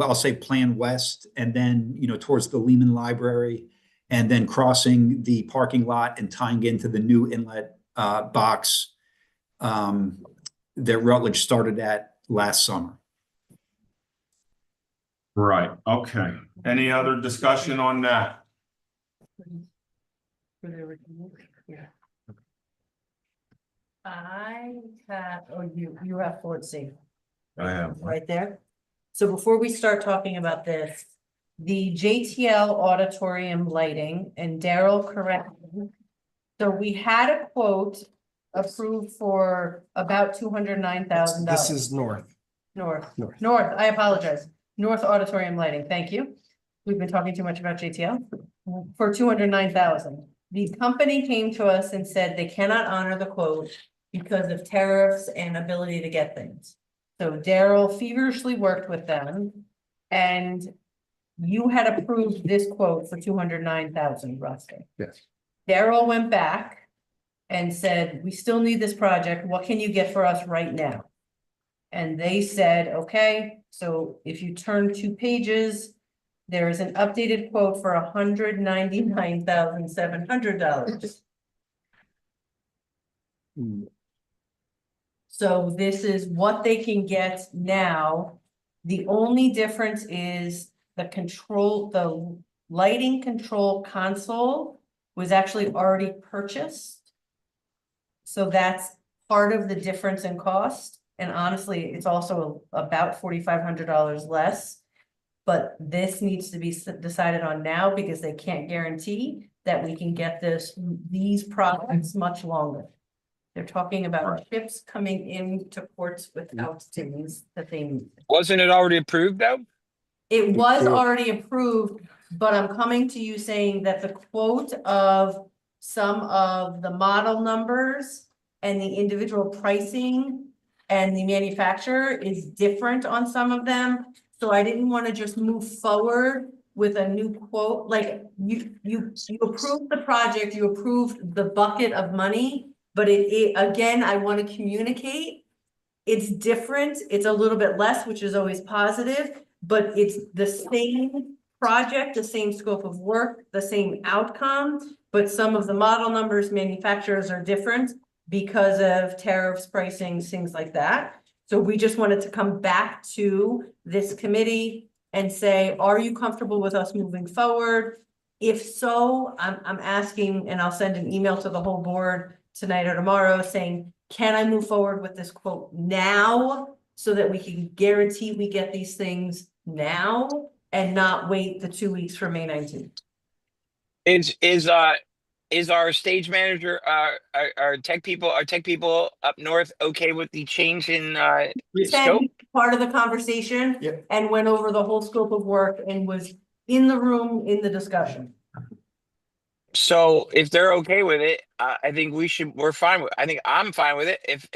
Speaker 7: I'll say plan west, and then, towards the Lehman Library, and then crossing the parking lot and tying into the new inlet box that Rutledge started at last summer.
Speaker 2: Right, okay. Any other discussion on that?
Speaker 6: I have, oh, you have Ford Safe
Speaker 2: I have.
Speaker 6: right there. So before we start talking about this, the JTL auditorium lighting, and Daryl corrected me. So we had a quote approved for about $209,000.
Speaker 4: This is north.
Speaker 6: North,
Speaker 5: North.
Speaker 6: North, I apologize. North Auditorium Lighting, thank you. We've been talking too much about JTL. For 209,000. The company came to us and said they cannot honor the quote because of tariffs and ability to get things. So Daryl feverishly worked with them, and you had approved this quote for 209,000 roughly.
Speaker 5: Yes.
Speaker 6: Daryl went back and said, we still need this project. What can you get for us right now? And they said, okay, so if you turn 2 pages, there is an updated quote for $199,700. So this is what they can get now. The only difference is the lighting control console was actually already purchased. So that's part of the difference in cost. And honestly, it's also about $4,500 less. But this needs to be decided on now because they can't guarantee that we can get these products much longer. They're talking about ships coming into ports without things that they need.
Speaker 1: Wasn't it already approved though?
Speaker 6: It was already approved, but I'm coming to you saying that the quote of some of the model numbers and the individual pricing and the manufacturer is different on some of them. So I didn't want to just move forward with a new quote, like you approved the project, you approved the bucket of money, but again, I want to communicate. It's different, it's a little bit less, which is always positive, but it's the same project, the same scope of work, the same outcome, but some of the model numbers, manufacturers are different because of tariffs, pricing, things like that. So we just wanted to come back to this committee and say, are you comfortable with us moving forward? If so, I'm asking, and I'll send an email to the whole board tonight or tomorrow saying, can I move forward with this quote now so that we can guarantee we get these things now and not wait the 2 weeks for May 19th?
Speaker 1: Is our stage manager, our tech people up north okay with the change in scope?
Speaker 6: Part of the conversation.
Speaker 5: Yep.
Speaker 6: And went over the whole scope of work and was in the room in the discussion.
Speaker 1: So if they're okay with it, I think we're fine with, I think I'm fine with it. If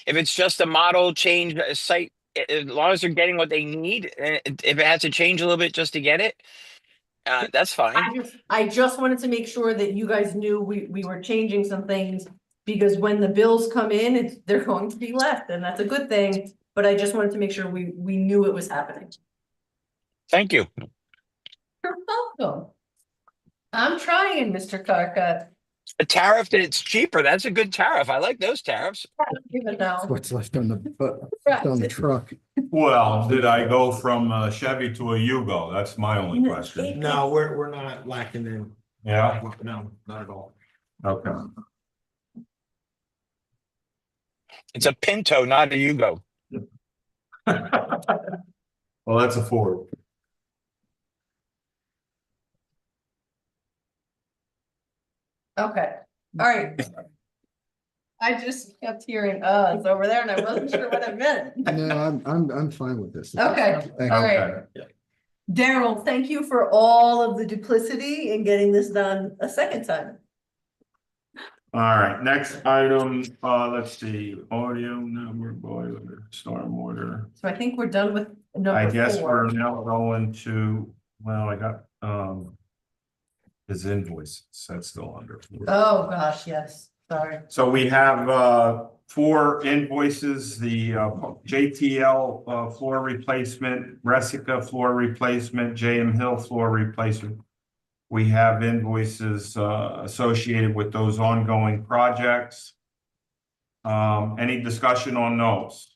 Speaker 1: it's just a model change, a site, as long as they're getting what they need, if it has to change a little bit just to get it, that's fine.
Speaker 6: I just wanted to make sure that you guys knew we were changing some things. Because when the bills come in, they're going to be left, and that's a good thing, but I just wanted to make sure we knew it was happening.
Speaker 1: Thank you.
Speaker 6: You're welcome. I'm trying, Mr. Carcutt.
Speaker 1: A tariff that it's cheaper, that's a good tariff. I like those tariffs.
Speaker 6: Even though.
Speaker 5: What's left on the truck.
Speaker 2: Well, did I go from a Chevy to a Yugo? That's my only question.
Speaker 4: No, we're not lacking in.
Speaker 2: Yeah,
Speaker 4: No, not at all.
Speaker 2: okay.
Speaker 1: It's a Pinto, not a Yugo.
Speaker 2: Well, that's a Ford.
Speaker 6: Okay, all right. I just kept hearing it's over there and I wasn't sure what it meant.
Speaker 5: No, I'm fine with this.
Speaker 6: Okay,
Speaker 5: Thank
Speaker 6: all
Speaker 5: you.
Speaker 6: right. Daryl, thank you for all of the duplicity in getting this done a second time.
Speaker 2: All right, next item, let's see, audio network boiler, stormwater.
Speaker 6: So I think we're done with
Speaker 2: I
Speaker 6: number
Speaker 2: guess
Speaker 6: 4.
Speaker 2: we're now going to, well, I got, his invoices, that's still under.
Speaker 6: Oh, gosh, yes, sorry.
Speaker 2: So we have, 4 invoices, the, JTL, floor replacement, Resica floor replacement, JM Hill floor replacement. We have invoices, associated with those ongoing projects. Any discussion on those?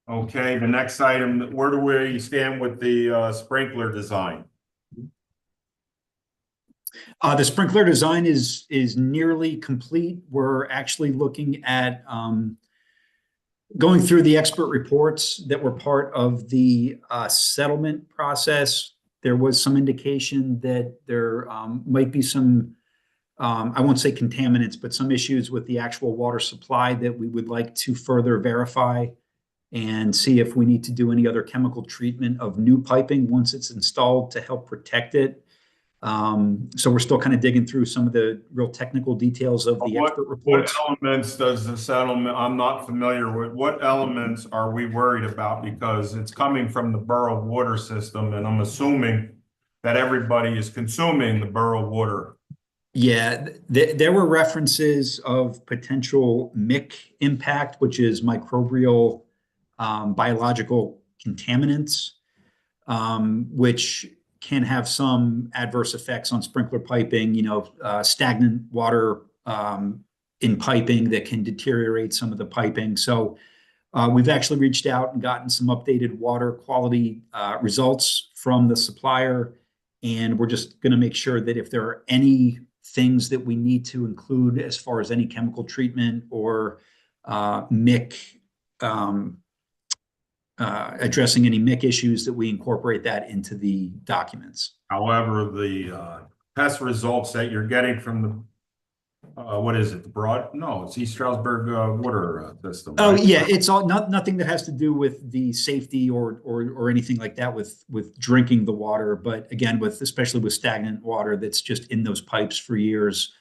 Speaker 2: Okay, the next item, where do we stand with the sprinkler design?
Speaker 7: The sprinkler design is nearly complete. We're actually looking at going through the expert reports that were part of the settlement process. There was some indication that there might be some, I won't say contaminants, but some issues with the actual water supply that we would like to further verify and see if we need to do any other chemical treatment of new piping once it's installed to help protect it. So we're still kind of digging through some of the real technical details of the expert reports.
Speaker 2: What elements does the settlement, I'm not familiar with, what elements are we worried about? Because it's coming from the borough water system, and I'm assuming that everybody is consuming the borough water.
Speaker 7: Yeah, there were references of potential MIC impact, which is microbial biological contaminants, which can have some adverse effects on sprinkler piping, stagnant water in piping that can deteriorate some of the piping. So we've actually reached out and gotten some updated water quality results from the supplier. And we're just going to make sure that if there are any things that we need to include as far as any chemical treatment or MIC, addressing any MIC issues, that we incorporate that into the documents.
Speaker 2: However, the test results that you're getting from the what is it? It's East Stroudsburg water system.
Speaker 7: Oh,
Speaker 2: right?
Speaker 7: yeah, it's all nothing that has to do with the safety or anything like that with drinking the water. But again, especially with stagnant water that's just in those pipes for years.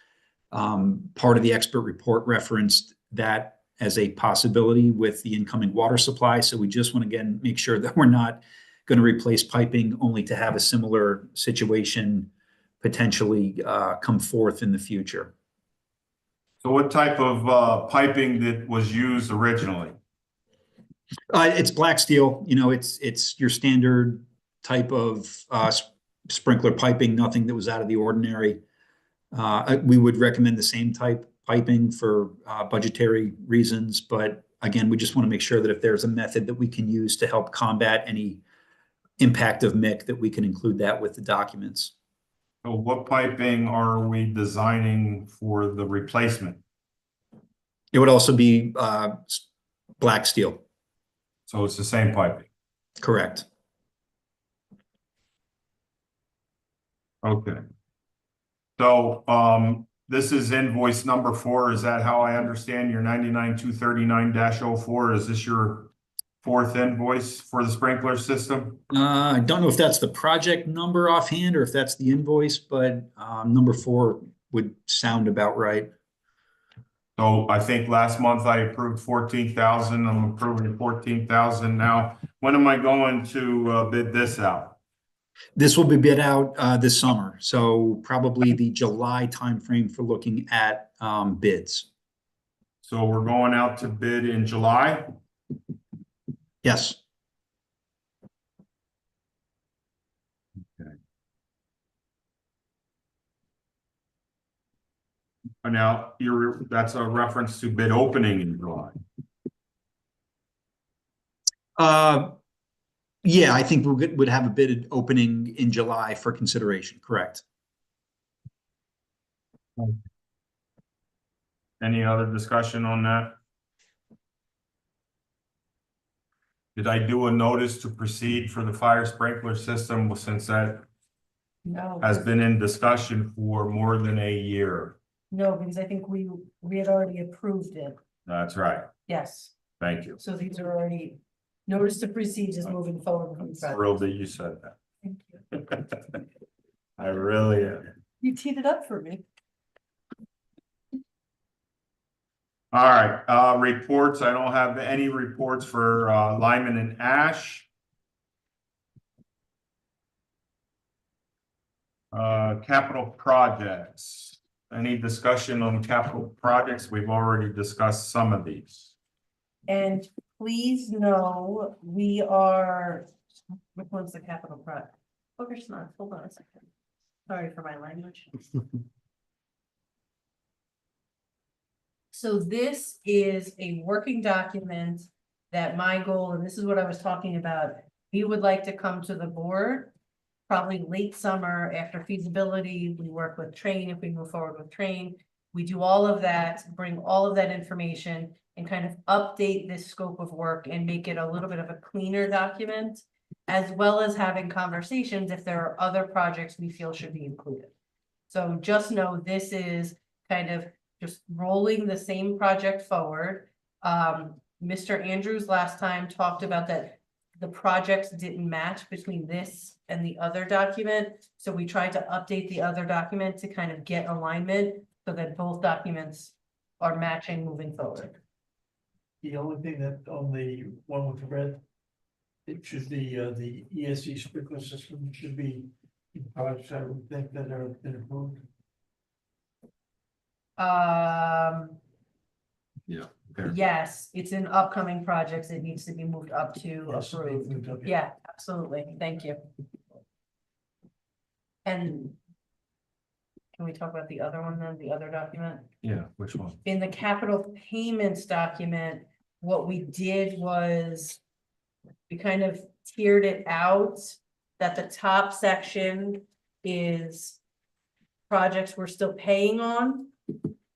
Speaker 7: Part of the expert report referenced that as a possibility with the incoming water supply. So we just want to, again, make sure that we're not going to replace piping only to have a similar situation potentially come forth in the future.
Speaker 2: So what type of piping that was used originally?
Speaker 7: It's black steel. It's your standard type of sprinkler piping, nothing that was out of the ordinary. We would recommend the same type piping for budgetary reasons, but again, we just want to make sure that if there's a method that we can use to help combat any impact of MIC, that we can include that with the documents.
Speaker 2: So what piping are we designing for the replacement?
Speaker 7: It would also be black steel.
Speaker 2: So it's the same piping.
Speaker 7: Correct.
Speaker 2: Okay. So this is invoice number 4. Is that how I understand your 99-239-04? Is this your 4th invoice for the sprinkler system?
Speaker 7: I don't know if that's the project number offhand or if that's the invoice, but number 4 would sound about right.
Speaker 2: So I think last month I approved 14,000. I'm approving 14,000 now. When am I going to bid this out?
Speaker 7: This will be bid out this summer, so probably the July timeframe for looking at bids.
Speaker 2: So we're going out to bid in July?
Speaker 7: Yes.
Speaker 2: Okay. Now, that's a reference to bid opening in July.
Speaker 7: Yeah, I think we would have a bid opening in July for consideration, correct?
Speaker 2: Any other discussion on that? Did I do a notice to proceed for the fire sprinkler system since that
Speaker 6: No,
Speaker 2: has been in discussion for more than a year?
Speaker 6: no, because I think we had already approved it.
Speaker 2: That's right.
Speaker 6: Yes,
Speaker 2: Thank you.
Speaker 6: so these are already, notice to proceed is moving forward.
Speaker 2: I'm thrilled that you said that.
Speaker 6: Thank you.
Speaker 2: I really am.
Speaker 6: You teed it up for me.
Speaker 2: All right, reports. I don't have any reports for Lyman and Ash. Capital projects. Any discussion on capital projects? We've already discussed some of these.
Speaker 6: And please know, we are, which one's the capital project? Booker's not, hold on a second. Sorry for my language. So this is a working document that my goal, and this is what I was talking about, we would like to come to the board. Probably late summer after feasibility, we work with Train if we move forward with Train. We do all of that, bring all of that information and kind of update this scope of work and make it a little bit of a cleaner document. As well as having conversations if there are other projects we feel should be included. So just know this is kind of just rolling the same project forward. Mr. Andrews last time talked about that the projects didn't match between this and the other document. So we tried to update the other document to kind of get alignment so that both documents are matching moving forward.
Speaker 9: The only thing that on the one with the red, it should be, the ESC sprinkler system should be in projects, I would think, that have been approved.
Speaker 2: Yeah. There.
Speaker 6: Yes, it's in upcoming projects. It needs to be moved up to
Speaker 9: Yes, should be
Speaker 6: approved.
Speaker 9: moved up.
Speaker 6: Yeah, absolutely. Thank you. And can we talk about the other one then, the other document?
Speaker 2: Yeah, which one?
Speaker 6: In the capital payments document, what we did was we kind of tiered it out, that the top section is projects we're still paying on,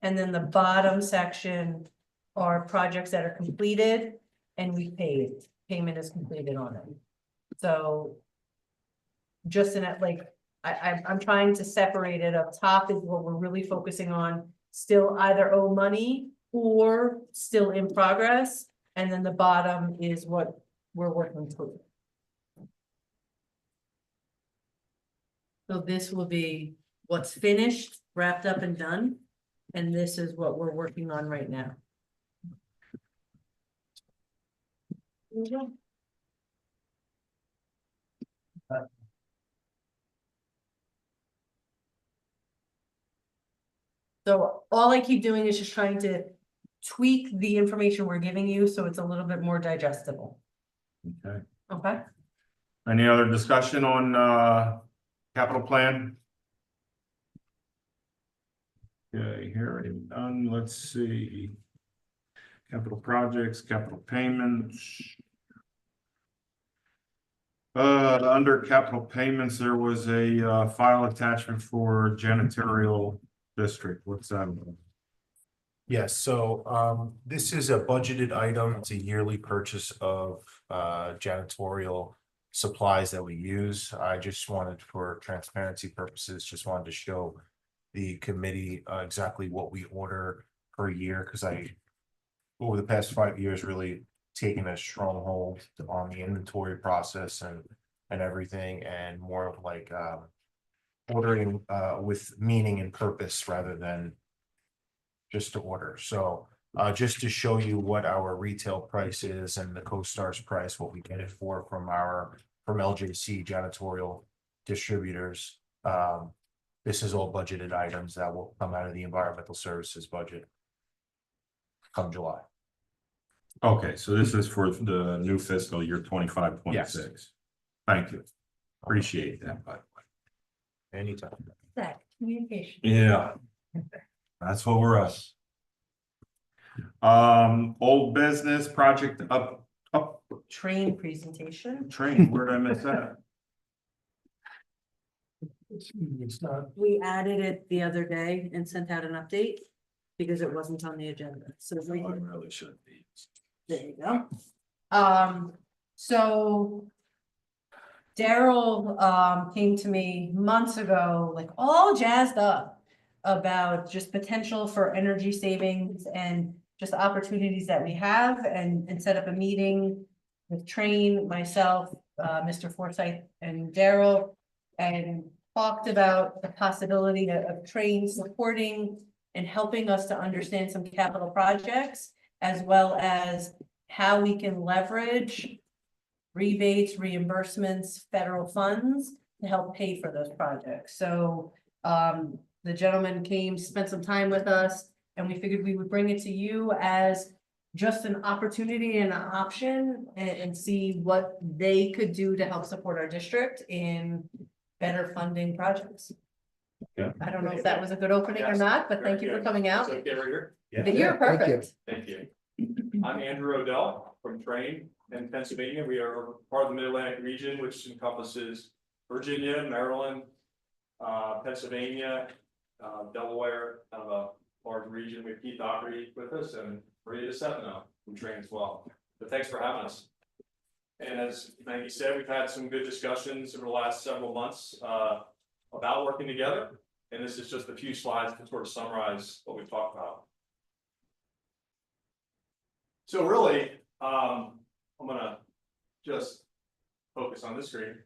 Speaker 6: and then the bottom section are projects that are completed and we paid, payment is completed on them. So just in that, like, I'm trying to separate it. Up top is what we're really focusing on, still either owe money or still in progress. And then the bottom is what we're working through. So this will be what's finished, wrapped up and done. And this is what we're working on right now. So all I keep doing is just trying to tweak the information we're giving you so it's a little bit more digestible.
Speaker 2: Okay.
Speaker 6: Okay?
Speaker 2: Any other discussion on capital plan? Okay, here it done. Let's see. Capital projects, capital payments. Under capital payments, there was a file attachment for janitorial district. What's that about?
Speaker 8: Yes, so this is a budgeted item. It's a yearly purchase of janitorial supplies that we use. I just wanted, for transparency purposes, just wanted to show the committee exactly what we order per year, because over the past 5 years, really taken a stronghold on the inventory process and everything, and more of like ordering with meaning and purpose rather than just to order. So just to show you what our retail price is and the CoStar's price, what we get it for from LJC janitorial distributors. This is all budgeted items that will come out of the environmental services budget come July.
Speaker 2: Okay, so this is for the new fiscal year 25-26. Thank you. Appreciate that, by the way.
Speaker 8: Anytime.
Speaker 6: That communication.
Speaker 2: Yeah. That's what we're at. Old business project up
Speaker 6: Train presentation.
Speaker 2: train. Where did I miss that?
Speaker 9: It's not,
Speaker 6: We added it the other day and sent out an update because it wasn't on the agenda. So
Speaker 2: I really should be.
Speaker 6: there you go. So Daryl came to me months ago, like all jazzed up about just potential for energy savings and just opportunities that we have, and set up a meeting with Train, myself, Mr. Forsyth and Daryl, and talked about the possibility of Train supporting and helping us to understand some capital projects, as well as how we can leverage rebates, reimbursements, federal funds to help pay for those projects. So the gentleman came, spent some time with us, and we figured we would bring it to you as just an opportunity and an option, and see what they could do to help support our district in better funding projects. I don't know if that was a good opening or not, but thank you for coming out.
Speaker 10: So get right here.
Speaker 6: But you're
Speaker 5: Thank you.
Speaker 6: perfect.
Speaker 10: Thank you. I'm Andrew Odell from Train in Pennsylvania. We are part of the Mid-Atlantic region, which encompasses Virginia, Maryland, Pennsylvania, Delaware, kind of a large region. We have Keith Dockery with us and Maria DeStefano from Train as well. But thanks for having us. And as Maggie said, we've had some good discussions over the last several months about working together. And this is just a few slides to sort of summarize what we've talked about. So really, I'm gonna just focus on this screen.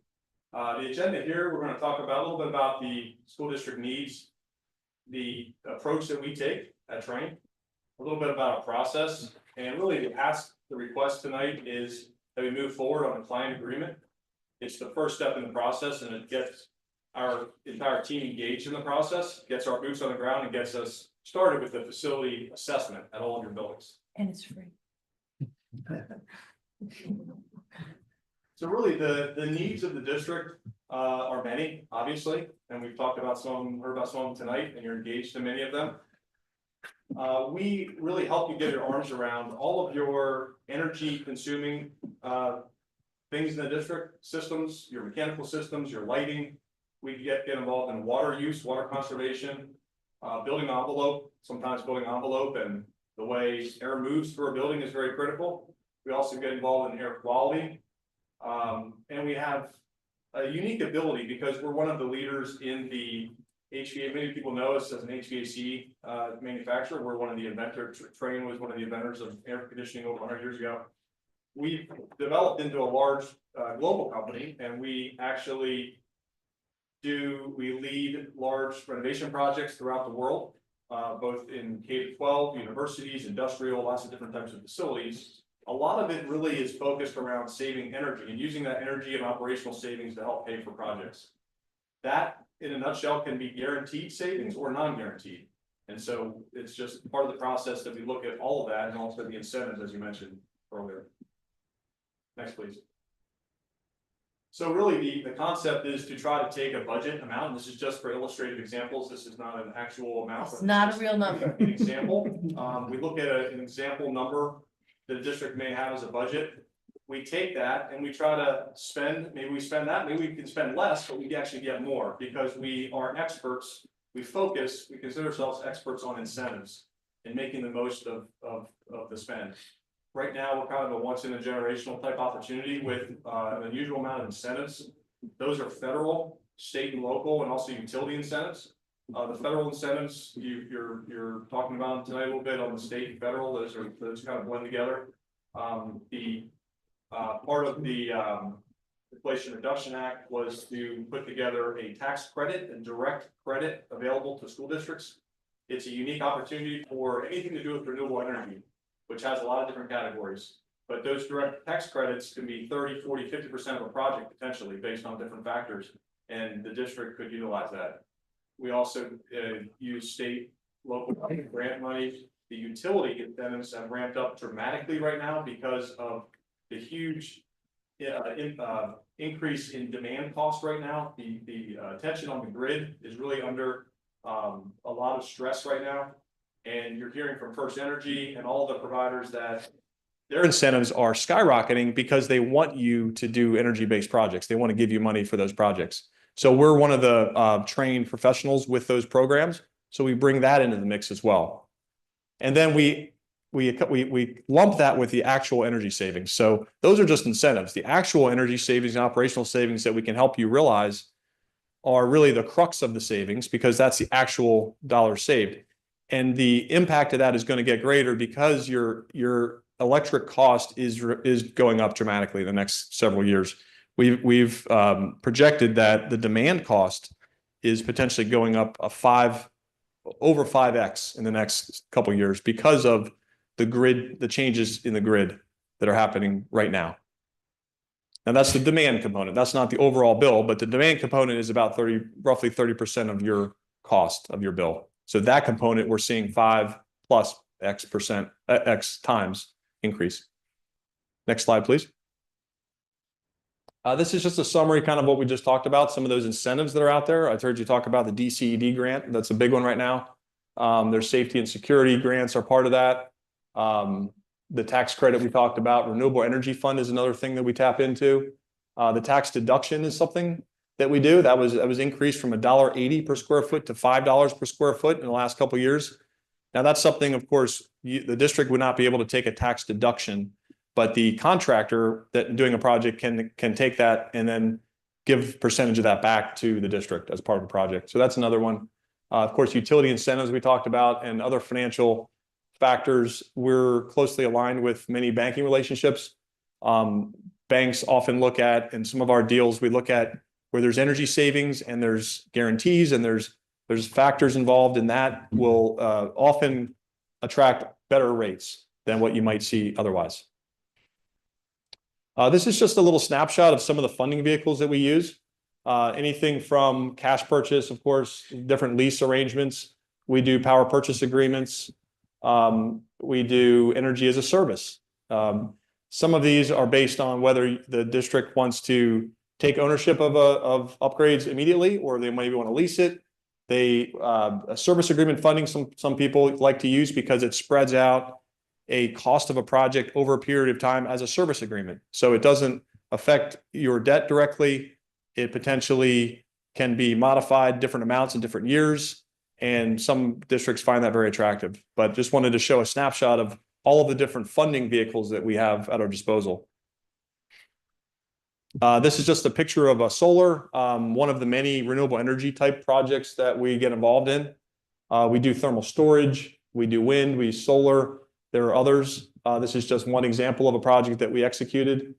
Speaker 10: The agenda here, we're gonna talk about a little bit about the school district needs, the approach that we take at Train, a little bit about our process, and really the request tonight is that we move forward on a client agreement. It's the first step in the process, and it gets our entire team engaged in the process, gets our boots on the ground, and gets us started with the facility assessment at all of your buildings.
Speaker 6: And it's free.
Speaker 10: So really, the needs of the district are many, obviously, and we've talked about some, heard about some of them tonight, and you're engaged in many of them. We really help you get your arms around all of your energy consuming things in the district, systems, your mechanical systems, your lighting. We get involved in water use, water conservation, building envelope, sometimes building envelope, and the way air moves through a building is very critical. We also get involved in air quality. And we have a unique ability because we're one of the leaders in the HVAC. Many people know us as an HVAC manufacturer. We're one of the inventors. Train was one of the inventors of air conditioning over 100 years ago. We developed into a large global company, and we actually lead large renovation projects throughout the world, both in K-12, universities, industrial, lots of different types of facilities. A lot of it really is focused around saving energy and using that energy and operational savings to help pay for projects. That, in a nutshell, can be guaranteed savings or non-guaranteed. And so it's just part of the process that we look at all of that and also the incentives, as you mentioned earlier. Next, please. So really the concept is to try to take a budget amount, and this is just for illustrative examples. This is not an actual amount.
Speaker 6: It's not a real number.
Speaker 10: An example. We look at an example number the district may have as a budget. We take that and we try to spend, maybe we spend that, maybe we can spend less, but we actually get more because we are experts. We consider ourselves experts on incentives and making the most of the spend. Right now, we're kind of a once in a generational type opportunity with an unusual amount of incentives. Those are federal, state and local, and also utility incentives. The federal incentives you're talking about tonight a little bit on the state and federal, those kind of blend together. Part of the Inflation Reduction Act was to put together a tax credit and direct credit available to school districts. It's a unique opportunity for anything to do with renewable energy, which has a lot of different categories. But those direct tax credits can be 30, 40, 50% of a project potentially based on different factors, and the district could utilize that. We also use state, local grant money. The utility incentives have ramped up dramatically right now because of the huge increase in demand costs right now. The tension on the grid is really under a lot of stress right now. And you're hearing from First Energy and all the providers that their incentives are skyrocketing because they want you to do energy-based projects. They want to give you money for those projects. So we're one of the trained professionals with those programs. So we bring that into the mix as well. And then we lump that with the actual energy savings. So those are just incentives. The actual energy savings and operational savings that we can help you realize are really the crux of the savings because that's the actual dollar saved. And the impact of that is going to get greater because your electric cost is going up dramatically in the next several years. We've projected that the demand cost is potentially going up over 5x in the next couple of years because of the changes in the grid that are happening right now. And that's the demand component. That's not the overall bill, but the demand component is about roughly 30% of your cost of your bill. So that component we're seeing 5+ X times increase. Next slide, please. This is just a summary, kind of what we just talked about, some of those incentives that are out there. I've heard you talk about the DCED grant. That's a big one right now. There's safety and security grants are part of that. The tax credit we talked about, renewable energy fund is another thing that we tap into. The tax deduction is something that we do. That was increased from $1.80 per square foot to $5 per square foot in the last couple of years. Now that's something, of course, the district would not be able to take a tax deduction, but the contractor that doing a project can take that and then give percentage of that back to the district as part of the project. So that's another one. Of course, utility incentives we talked about and other financial factors. We're closely aligned with many banking relationships. Banks often look at, in some of our deals, we look at where there's energy savings and there's guarantees and there's factors involved in that will often attract better rates than what you might see otherwise. This is just a little snapshot of some of the funding vehicles that we use. Anything from cash purchase, of course, different lease arrangements. We do power purchase agreements. We do energy as a service. Some of these are based on whether the district wants to take ownership of upgrades immediately, or they maybe want to lease it. A service agreement funding, some people like to use because it spreads out a cost of a project over a period of time as a service agreement. So it doesn't affect your debt directly. It potentially can be modified different amounts in different years. And some districts find that very attractive, but just wanted to show a snapshot of all of the different funding vehicles that we have at our disposal. This is just a picture of a solar, one of the many renewable energy type projects that we get involved in. We do thermal storage, we do wind, we do solar. There are others. This is just one example of a project that we executed.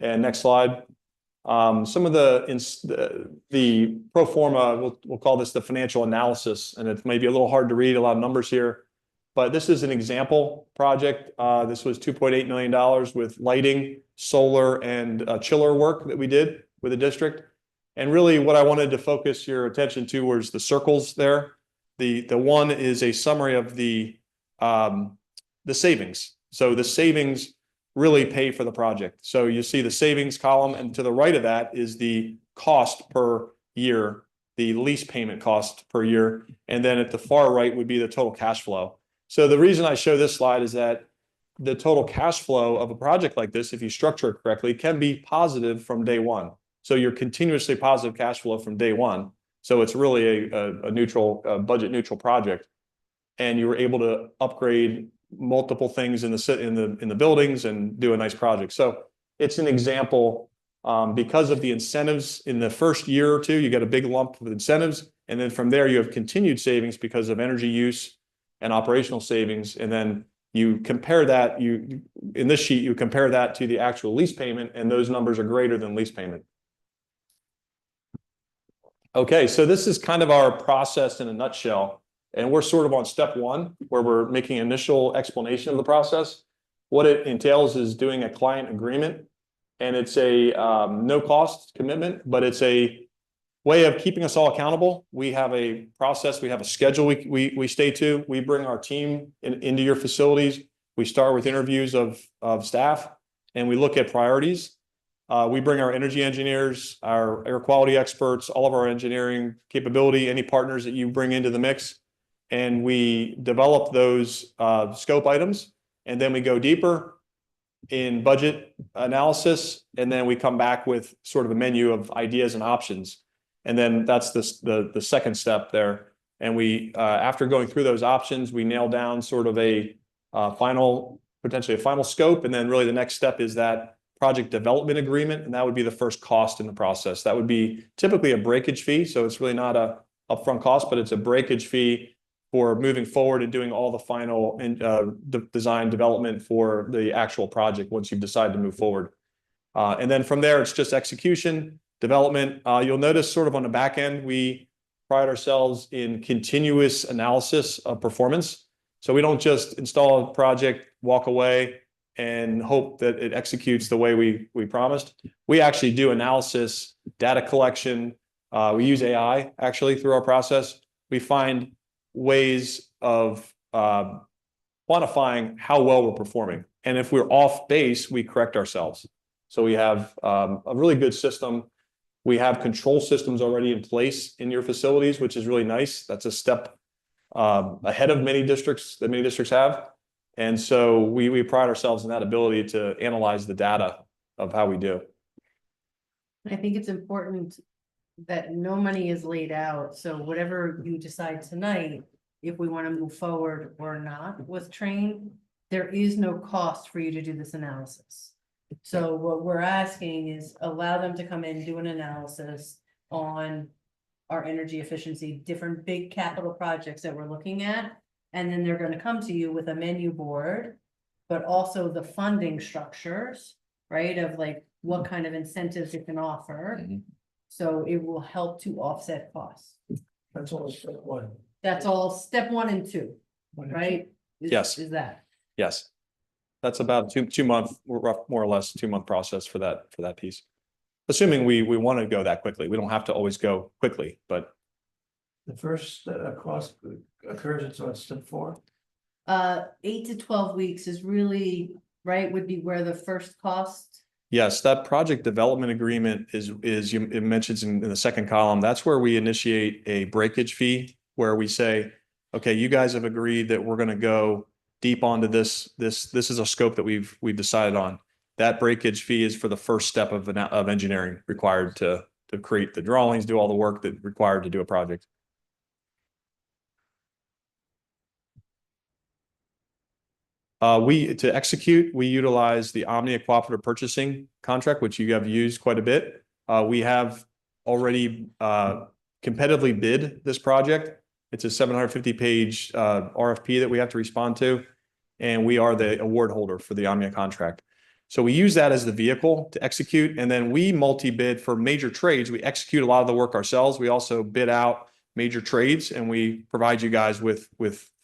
Speaker 10: And next slide. Some of the pro forma, we'll call this the financial analysis, and it may be a little hard to read, a lot of numbers here, but this is an example project. This was $2.8 million with lighting, solar, and chiller work that we did with the district. And really what I wanted to focus your attention to was the circles there. The one is a summary of the savings. So the savings really pay for the project. So you see the savings column, and to the right of that is the cost per year, the lease payment cost per year. And then at the far right would be the total cash flow. So the reason I show this slide is that the total cash flow of a project like this, if you structure it correctly, can be positive from day one. So you're continuously positive cash flow from day one. So it's really a neutral, budget neutral project. And you were able to upgrade multiple things in the buildings and do a nice project. So it's an example, because of the incentives in the first year or two, you get a big lump of incentives. And then from there, you have continued savings because of energy use and operational savings. And then you compare that, in this sheet, you compare that to the actual lease payment, and those numbers are greater than lease payment. Okay, so this is kind of our process in a nutshell. And we're sort of on step one, where we're making initial explanation of the process. What it entails is doing a client agreement, and it's a no cost commitment, but it's a way of keeping us all accountable. We have a process, we have a schedule we stay to. We bring our team into your facilities. We start with interviews of staff, and we look at priorities. We bring our energy engineers, our air quality experts, all of our engineering capability, any partners that you bring into the mix. And we develop those scope items, and then we go deeper in budget analysis, and then we come back with sort of a menu of ideas and options. And then that's the second step there. And we, after going through those options, we nail down sort of potentially a final scope. And then really the next step is that project development agreement, and that would be the first cost in the process. That would be typically a breakage fee. So it's really not a upfront cost, but it's a breakage fee for moving forward and doing all the final design development for the actual project once you've decided to move forward. And then from there, it's just execution, development. You'll notice sort of on the back end, we pride ourselves in continuous analysis of performance. So we don't just install a project, walk away, and hope that it executes the way we promised. We actually do analysis, data collection. We use AI actually through our process. We find ways of quantifying how well we're performing. And if we're off base, we correct ourselves. So we have a really good system. We have control systems already in place in your facilities, which is really nice. That's a step ahead of many districts have. And so we pride ourselves in that ability to analyze the data of how we do.
Speaker 6: I think it's important that no money is laid out, so whatever you decide tonight, if we want to move forward or not with train, there is no cost for you to do this analysis. So what we're asking is allow them to come in, do an analysis on our energy efficiency, different big capital projects that we're looking at. And then they're gonna come to you with a menu board, but also the funding structures, right? Of like what kind of incentives it can offer.
Speaker 10: Mhm.
Speaker 6: So it will help to offset costs.
Speaker 9: That's all step one.
Speaker 6: That's all step 1 and 2, right?
Speaker 10: Yes.
Speaker 6: Is that?
Speaker 10: Yes. That's about two month, more or less 2 month process for that piece. Assuming we want to go that quickly. We don't have to always go quickly, but
Speaker 9: The first cost occurs at step 4.
Speaker 6: 8 to 12 weeks is really, right, would be where the first cost.
Speaker 10: yes, that project development agreement it mentions in the second column. That's where we initiate a breakage fee, where we say, okay, you guys have agreed that we're going to go deep onto this. This is a scope that we've decided on. That breakage fee is for the first step of engineering required to create the drawings, do all the work that required to do a project. To execute, we utilize the Omnia Cooperative Purchasing Contract, which you have used quite a bit. We have already competitively bid this project. It's a 750-page RFP that we have to respond to, and we are the award holder for the Omnia contract. So we use that as the vehicle to execute, and then we multi-bid for major trades. We execute a lot of the work ourselves. We also bid out major trades, and we provide you guys with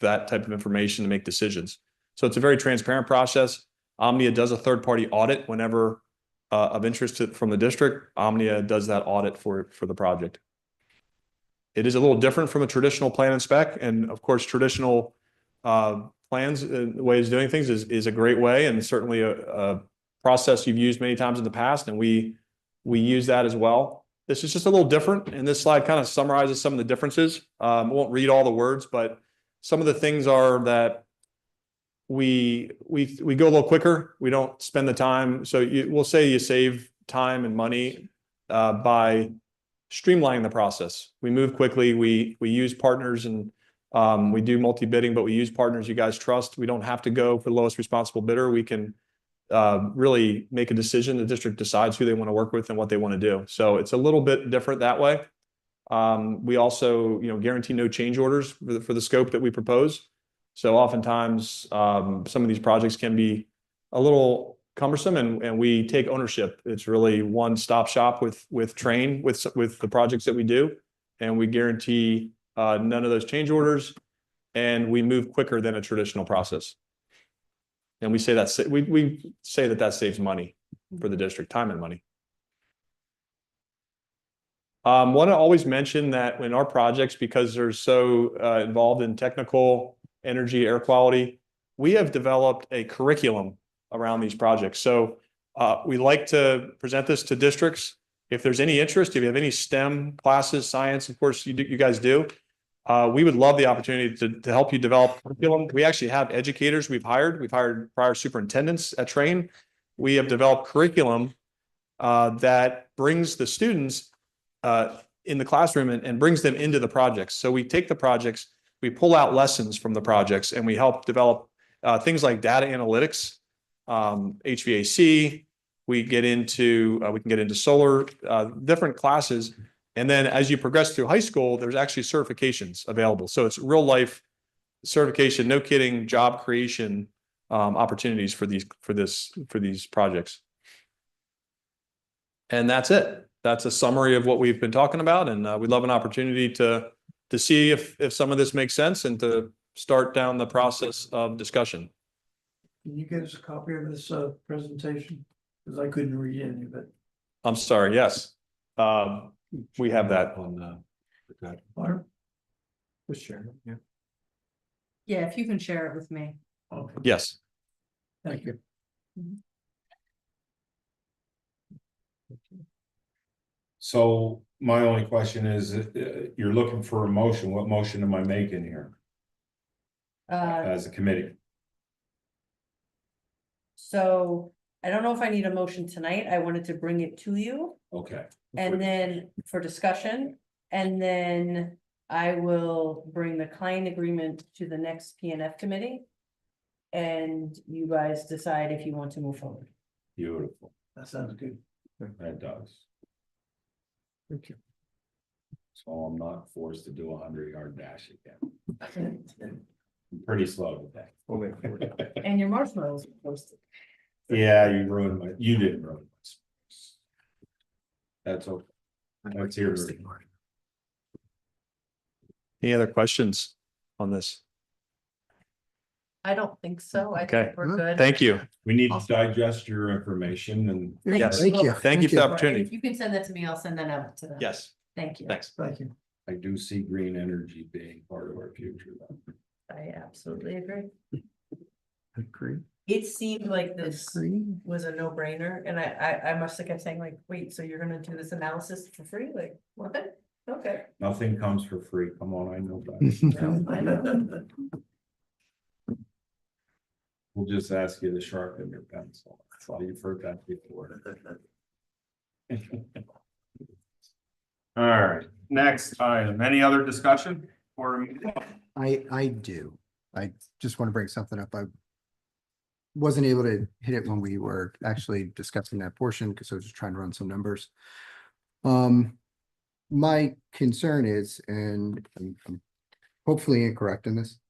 Speaker 10: that type of information to make decisions. So it's a very transparent process. Omnia does a third-party audit whenever of interest from the district. Omnia does that audit for the project. It is a little different from a traditional plan and spec, and of course, traditional plans, ways of doing things is a great way, and certainly a process you've used many times in the past, and we use that as well. This is just a little different, and this slide kind of summarizes some of the differences. I won't read all the words, but some of the things are that we go a little quicker. We don't spend the time. So we'll say you save time and money by streamlining the process. We move quickly. We use partners, and we do multi-bidding, but we use partners you guys trust. We don't have to go for the lowest responsible bidder. We can really make a decision. The district decides who they want to work with and what they want to do. So it's a little bit different that way. We also, guarantee no change orders for the scope that we propose. So oftentimes, some of these projects can be a little cumbersome, and we take ownership. It's really one-stop shop with Train, with the projects that we do, and we guarantee none of those change orders, and we move quicker than a traditional process. And we say that saves money for the district, time and money. Want to always mention that in our projects, because they're so involved in technical, energy, air quality, we have developed a curriculum around these projects. So we like to present this to districts. If there's any interest, if you have any STEM classes, science, of course you guys do, we would love the opportunity to help you develop curriculum. We actually have educators we've hired. We've hired prior superintendents at Train. We have developed curriculum that brings the students in the classroom and brings them into the projects. So we take the projects, we pull out lessons from the projects, and we help develop things like data analytics, HVAC. We can get into solar, different classes. And then as you progress through high school, there's actually certifications available. So it's real life certification, no kidding, job creation opportunities for these projects. And that's it. That's a summary of what we've been talking about, and we'd love an opportunity to see if some of this makes sense and to start down the process of discussion.
Speaker 9: Can you get us a copy of this presentation? Because I couldn't read any of it.
Speaker 10: I'm sorry. Yes, we have that on
Speaker 9: Barb?
Speaker 8: Just share it, yeah.
Speaker 6: Yeah, if you can share it with me.
Speaker 9: Okay,
Speaker 10: Yes.
Speaker 9: thank you.
Speaker 2: So my only question is, you're looking for a motion. What motion am I making here as a committee?
Speaker 6: So I don't know if I need a motion tonight. I wanted to bring it to you
Speaker 2: Okay.
Speaker 6: and then for discussion. And then I will bring the client agreement to the next PNF committee. And you guys decide if you want to move forward.
Speaker 2: Beautiful.
Speaker 9: That sounds good.
Speaker 2: That does.
Speaker 5: Thank you.
Speaker 2: So I'm not forced to do a 100-yard dash again. I'm pretty slow today.
Speaker 6: And your marshmallows are posted.
Speaker 2: Yeah, you didn't ruin my sports. That's okay. That's your.
Speaker 11: Any other questions on this?
Speaker 6: I don't think so. I
Speaker 11: Okay.
Speaker 6: think we're good.
Speaker 11: Thank you.
Speaker 2: We need to digest your information and.
Speaker 11: Yes.
Speaker 5: Thank you.
Speaker 11: Thank you for the opportunity.
Speaker 6: If you can send that to me, I'll send that out to them.
Speaker 11: Yes,
Speaker 6: Thank you.
Speaker 11: thanks.
Speaker 9: Thank you.
Speaker 2: I do see green energy being part of our future.
Speaker 6: I absolutely agree.
Speaker 5: Agree.
Speaker 6: It seemed like this
Speaker 5: Agree.
Speaker 6: was a no-brainer, and I must have kept saying like, wait, so you're gonna do this analysis for free? Like, what? Okay.
Speaker 2: Nothing comes for free. Come on, I know that.
Speaker 6: I know.
Speaker 2: We'll just ask you to sharpen your pencil. That's all you've heard that before. All right, next item. Any other discussion? Or
Speaker 5: I do. I just want to bring something up. I wasn't able to hit it when we were actually discussing that portion because I was just trying to run some numbers. My concern is, and I'm hopefully incorrect in this,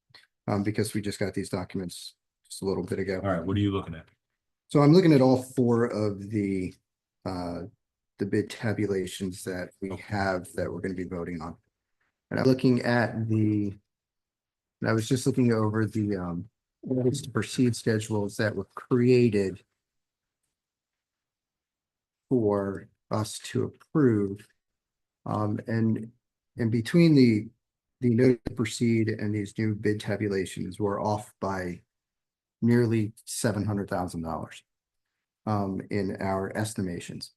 Speaker 5: because we just got these documents just a little bit ago.
Speaker 2: all right, what are you looking at?
Speaker 5: So I'm looking at all four of the bid tabulations that we have that we're going to be voting on. And I'm looking at and I was just looking over the notice to proceed schedules that were created for us to approve. And between the notice to proceed and these new bid tabulations, we're off by nearly $700,000 in our estimations,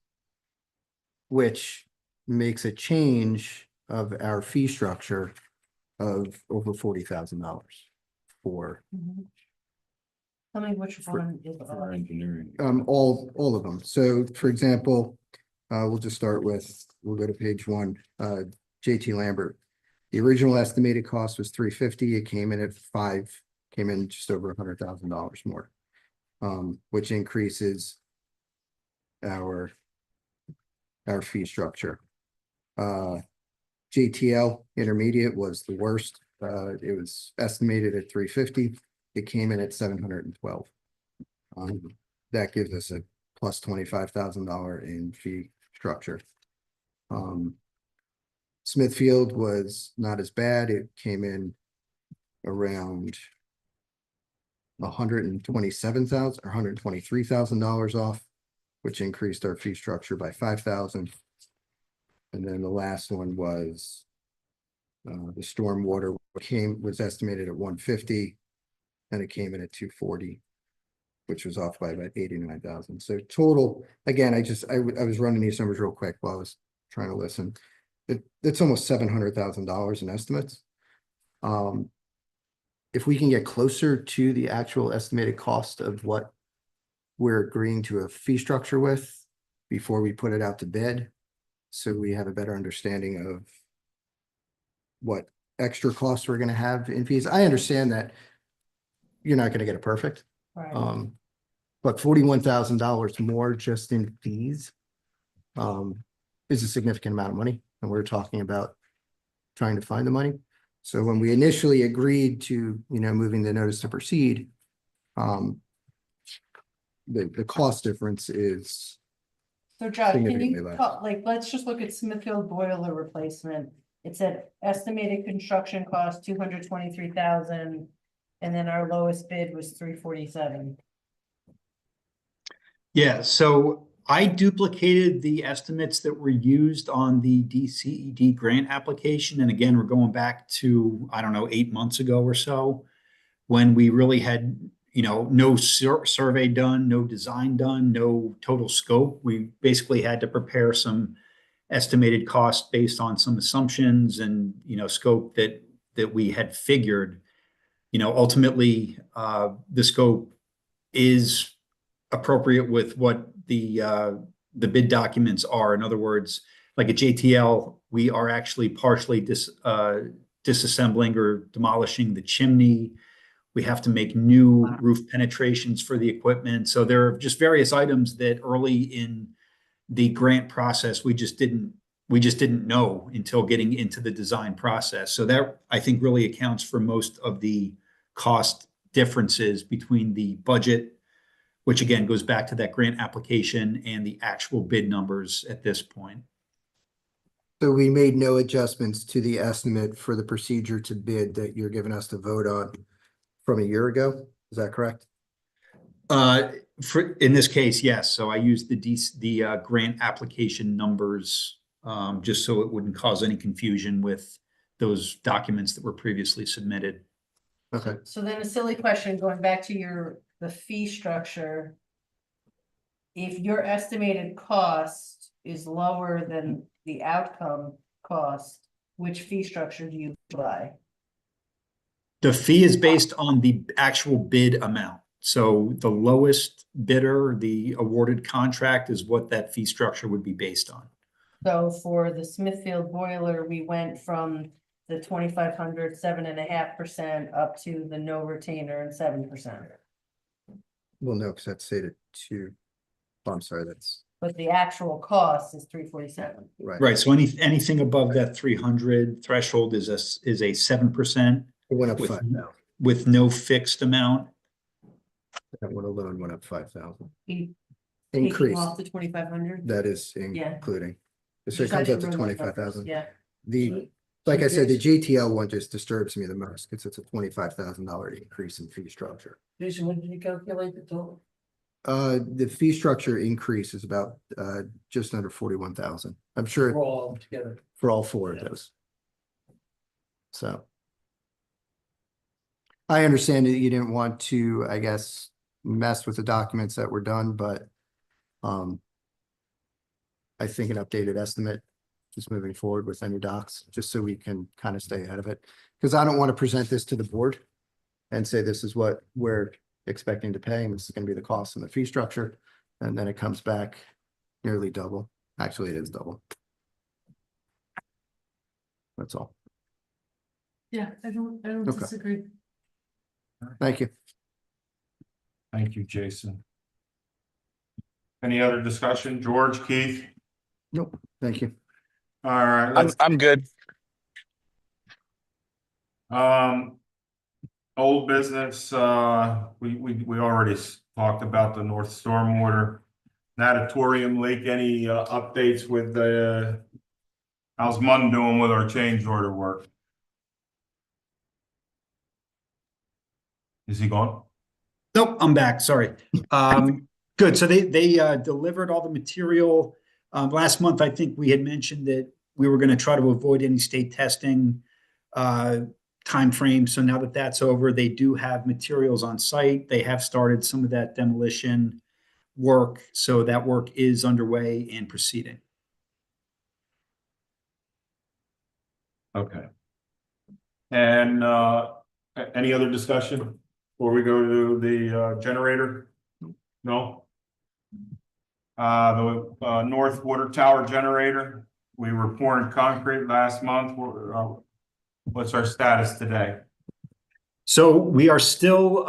Speaker 5: which makes a change of our fee structure of over $40,000 for
Speaker 6: Tell me which one is.
Speaker 2: For engineering.
Speaker 5: all of them. So for example, we'll just start with, we'll go to page one, JT Lambert. The original estimated cost was $350. It came in at came in just over $100,000 more, which increases our fee structure. JTL Intermediate was the worst. It was estimated at $350. It came in at $712. That gives us a plus $25,000 in fee structure. Smithfield was not as bad. It came in around $127,000 or $123,000 off, which increased our fee structure by $5,000. And then the last one was the stormwater was estimated at $150, and it came in at $240, which was off by about $89,000. So total, again, I was running these numbers real quick while I was trying to listen. It's almost $700,000 in estimates. If we can get closer to the actual estimated cost of what we're agreeing to a fee structure with before we put it out to bid, so we have a better understanding of what extra costs we're going to have in fees. I understand that you're not going to get it perfect.
Speaker 6: Right.
Speaker 5: But $41,000 more just in fees is a significant amount of money. And we're talking about trying to find the money. So when we initially agreed to, moving the notice to proceed, the cost difference is,
Speaker 6: So Josh, can
Speaker 5: significantly
Speaker 6: you,
Speaker 5: less.
Speaker 6: let's just look at Smithfield boiler replacement. It said estimated construction cost $223,000, and then our lowest bid was $347.
Speaker 7: Yeah, so I duplicated the estimates that were used on the DCED grant application. And again, we're going back to, I don't know, 8 months ago or so, when we really had, no survey done, no design done, no total scope. We basically had to prepare some estimated cost based on some assumptions and, scope that we had figured. Ultimately, the scope is appropriate with what the bid documents are. In other words, like a JTL, we are actually partially disassembling or demolishing the chimney. We have to make new roof penetrations for the equipment. So there are just various items that early in the grant process, we just didn't know until getting into the design process. So that, I think, really accounts for most of the cost differences between the budget, which again goes back to that grant application, and the actual bid numbers at this point.
Speaker 5: So we made no adjustments to the estimate for the procedure to bid that you're giving us to vote on from a year ago. Is that correct?
Speaker 7: In this case, yes. So I used the grant application numbers just so it wouldn't cause any confusion with those documents that were previously submitted.
Speaker 5: Okay.
Speaker 6: So then a silly question, going back to the fee structure. If your estimated cost is lower than the outcome cost, which fee structure do you apply?
Speaker 7: The fee is based on the actual bid amount. So the lowest bidder, the awarded contract, is what that fee structure would be based on.
Speaker 6: So for the Smithfield boiler, we went from the 2,500, 7.5% up to the no retainer and 7%.
Speaker 5: Well, no, because that's stated to, oh, I'm sorry, that's
Speaker 6: But the actual cost is 347.
Speaker 5: right.
Speaker 7: Right. So anything above that 300 threshold is a 7%.
Speaker 5: It went up
Speaker 7: with
Speaker 5: 5,000.
Speaker 7: with no fixed amount.
Speaker 5: That one alone went up 5,000.
Speaker 6: Taking
Speaker 5: Increased.
Speaker 6: off the 2,500.
Speaker 5: That is
Speaker 6: Yeah.
Speaker 5: including. So it comes up to 25,000.
Speaker 6: Yeah.
Speaker 5: Like I said, the GTL one just disturbs me the most because it's a $25,000 increase in fee structure.
Speaker 9: Jason, when did you calculate the total?
Speaker 5: The fee structure increase is about just under 41,000. I'm sure
Speaker 9: For all together.
Speaker 5: for all four of
Speaker 9: Yeah.
Speaker 5: those. So. I understand that you didn't want to, I guess, mess with the documents that were done, but I think an updated estimate just moving forward with any docs, just so we can kind of stay ahead of it. Because I don't want to present this to the board and say this is what we're expecting to pay, and this is going to be the cost and the fee structure. And then it comes back nearly double. Actually, it is double. That's all.
Speaker 6: Yeah, I don't
Speaker 5: Okay.
Speaker 6: disagree.
Speaker 5: Thank you.
Speaker 2: Thank you, Jason. Any other discussion? George, Keith?
Speaker 5: Nope. Thank you.
Speaker 2: All right, let's,
Speaker 1: I'm good.
Speaker 2: old business, we already talked about the North Stormwater Natatorium Lake. Any updates with the, how's Munn doing with our change order work? Is he gone?
Speaker 7: Nope, I'm back. Sorry. Good. So they delivered all the material. Last month, I think we had mentioned that we were going to try to avoid any state testing timeframe. So now that that's over, they do have materials on site. They have started some of that demolition work. So that work is underway and proceeding.
Speaker 2: Okay. And any other discussion before we go to the generator? No? The North Water Tower generator, we were pouring concrete last month. What's our status today?
Speaker 7: So we are still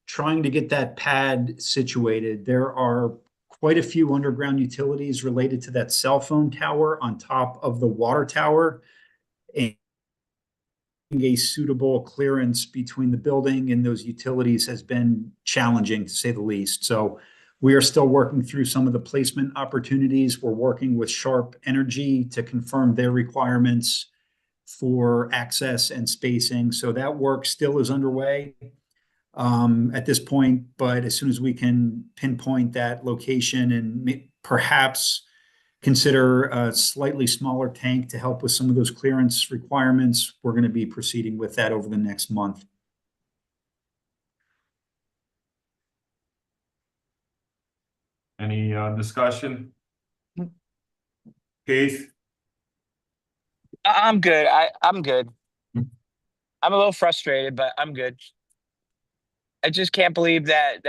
Speaker 7: trying to get that pad situated. There are quite a few underground utilities related to that cell phone tower on top of the water tower. And a suitable clearance between the building and those utilities has been challenging, to say the least. So we are still working through some of the placement opportunities. We're working with Sharp Energy to confirm their requirements for access and spacing. So that work still is underway at this point. But as soon as we can pinpoint that location and perhaps consider a slightly smaller tank to help with some of those clearance requirements, we're going to be proceeding with that over the next month.
Speaker 2: Any discussion? Keith?
Speaker 1: I'm good. I'm good. I'm a little frustrated, but I'm good. I just can't believe that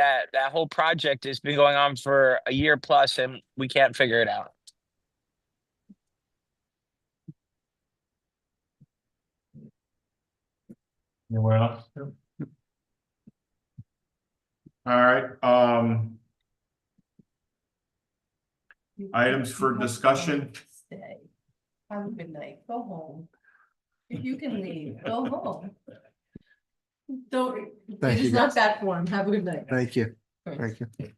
Speaker 1: whole project has been going on for a year plus and we can't figure it out.
Speaker 2: Anyone else? All right, items for discussion.
Speaker 6: Stay. Have a good night. Go home. If you can leave, go home. Don't,
Speaker 5: Thank
Speaker 6: it is
Speaker 5: you,
Speaker 6: not
Speaker 5: guys.
Speaker 6: that form. Have a good night.
Speaker 5: Thank you.
Speaker 6: Thanks.
Speaker 5: Thank you.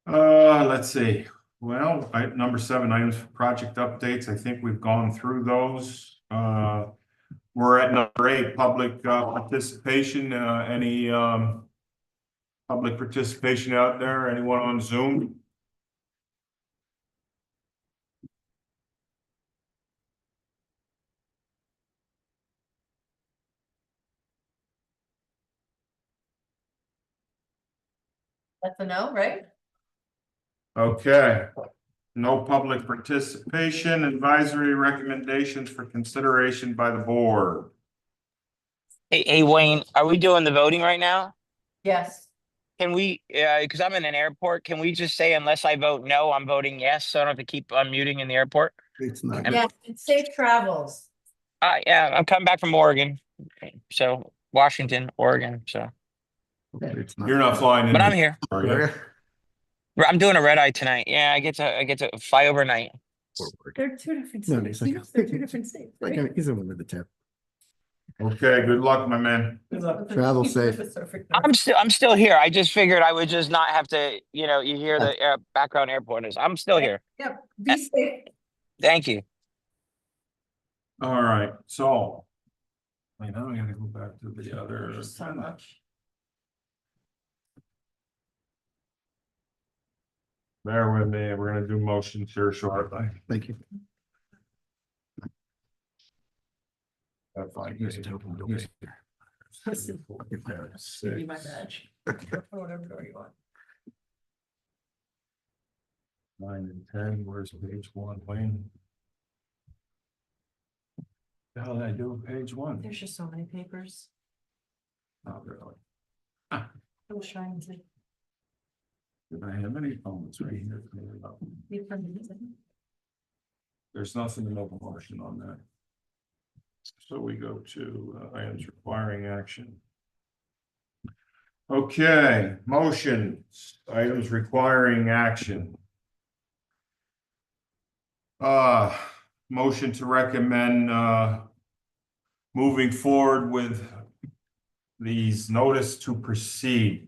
Speaker 2: Let's see. Well, number 7, items for project updates. I think we've gone through those. We're at number 8, public participation. Any public participation out there? Anyone on Zoom?
Speaker 6: That's a no, right?
Speaker 2: Okay. No public participation. Advisory recommendations for consideration by the board.
Speaker 1: Hey Wayne, are we doing the voting right now?
Speaker 6: Yes.
Speaker 1: Can we, because I'm in an airport, can we just say unless I vote no, I'm voting yes, so I don't have to keep unmuting in the airport?
Speaker 5: It's not.
Speaker 1: Am-
Speaker 6: Yeah, it's safe travels.
Speaker 1: Yeah, I'm coming back from Oregon, so Washington, Oregon, so,
Speaker 5: It's not.
Speaker 2: You're not flying in.
Speaker 1: but I'm here.
Speaker 2: Are you?
Speaker 1: I'm doing a red eye tonight. Yeah, I get to fly overnight.
Speaker 6: They're two different
Speaker 5: No,
Speaker 6: states.
Speaker 5: he's like-
Speaker 6: You know they're two different states,
Speaker 5: Like,
Speaker 6: right?
Speaker 5: he's the one with the tip.
Speaker 2: Okay, good luck, my man.
Speaker 5: Travel safe.
Speaker 1: I'm still here. I just figured I would just not have to, you hear the background airport is. I'm still here.
Speaker 6: Yep, be safe.
Speaker 1: Thank you.
Speaker 2: All right, so. Wait, now I gotta go back to the other.
Speaker 6: There's so much.
Speaker 2: Bear with me, we're gonna do motions here shortly.
Speaker 5: Thank you.
Speaker 2: That's fine.
Speaker 6: Listen, give me my badge. Whatever door you want.
Speaker 2: 9 and 10, where's page 1, Wayne? The hell did I do with page 1?
Speaker 6: There's just so many papers.
Speaker 2: Not really.
Speaker 6: I was trying to.
Speaker 2: Did I have any comments right here? There's nothing to make a motion on that. So we go to items requiring action. Okay, motions, items requiring action. Motion to recommend moving forward with these notice to proceed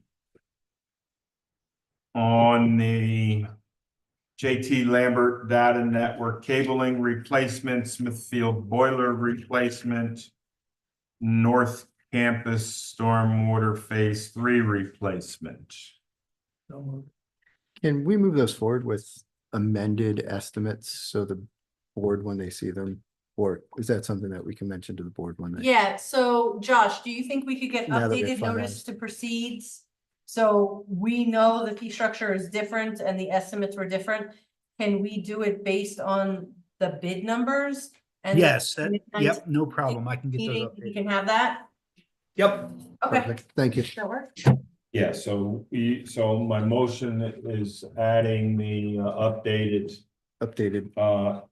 Speaker 2: on the JT Lambert Data Network cabling replacement, Smithfield boiler replacement, North Campus Stormwater Phase 3 replacement.
Speaker 5: Can we move those forward with amended estimates so the board, when they see them, or is that something that we can mention to the board when they?
Speaker 6: Yeah, so Josh, do you think we could get
Speaker 5: Now that we
Speaker 6: updated
Speaker 5: find
Speaker 6: notice
Speaker 5: out.
Speaker 6: to proceeds? So we know the fee structure is different and the estimates were different. Can we do it based on the bid numbers? And
Speaker 7: Yes,
Speaker 6: the
Speaker 7: yep, no problem. I can get those
Speaker 6: meeting, we
Speaker 7: updated.
Speaker 6: can have that?
Speaker 7: Yep.
Speaker 6: Okay,
Speaker 5: Perfect. Thank you.
Speaker 6: that work?
Speaker 2: Yeah, so my motion is adding the updated
Speaker 5: Updated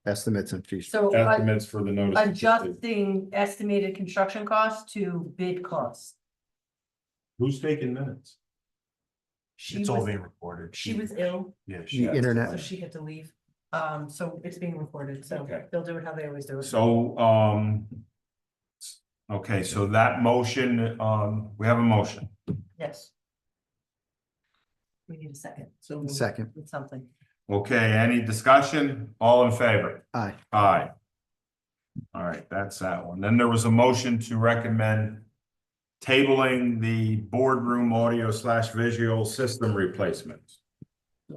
Speaker 5: estimates and fees.
Speaker 6: So
Speaker 2: estimates for the notice. to proceed.
Speaker 6: adjusting estimated construction costs to bid costs.
Speaker 2: Who's taking minutes?
Speaker 6: She
Speaker 8: It's all
Speaker 6: was,
Speaker 8: being recorded.
Speaker 6: she was ill,
Speaker 8: Yeah,
Speaker 5: The
Speaker 8: she has to-
Speaker 6: so
Speaker 5: internet.
Speaker 6: she had to leave. So it's being recorded, so
Speaker 2: Okay.
Speaker 6: they'll do it how they always do it.
Speaker 2: So, okay, so that motion, we have a motion.
Speaker 6: Yes. We need a second. So.
Speaker 5: Second.
Speaker 6: With something.
Speaker 2: Okay, any discussion? All in favor?
Speaker 5: Aye.
Speaker 2: Aye. All right, that's that one. Then there was a motion to recommend tabling the boardroom audio / visual system replacements.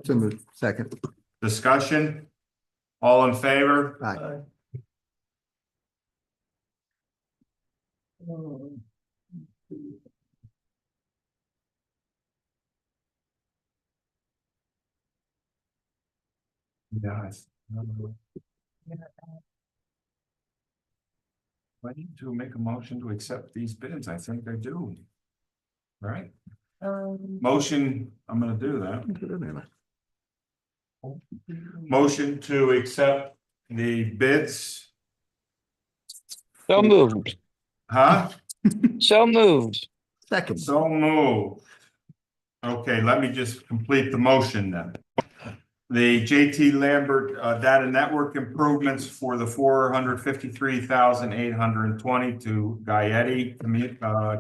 Speaker 5: So moved. Second.
Speaker 2: Discussion? All in favor?
Speaker 5: Aye.
Speaker 2: Yeah. I need to make a motion to accept these bids. I think I do. Right? Motion, I'm gonna do that. Motion to accept the bids,
Speaker 1: So moved,
Speaker 2: huh?
Speaker 1: so moved.
Speaker 5: Second.
Speaker 2: So moved. Okay, let me just complete the motion then. The JT Lambert data network improvements for the 453,820 to Gaetti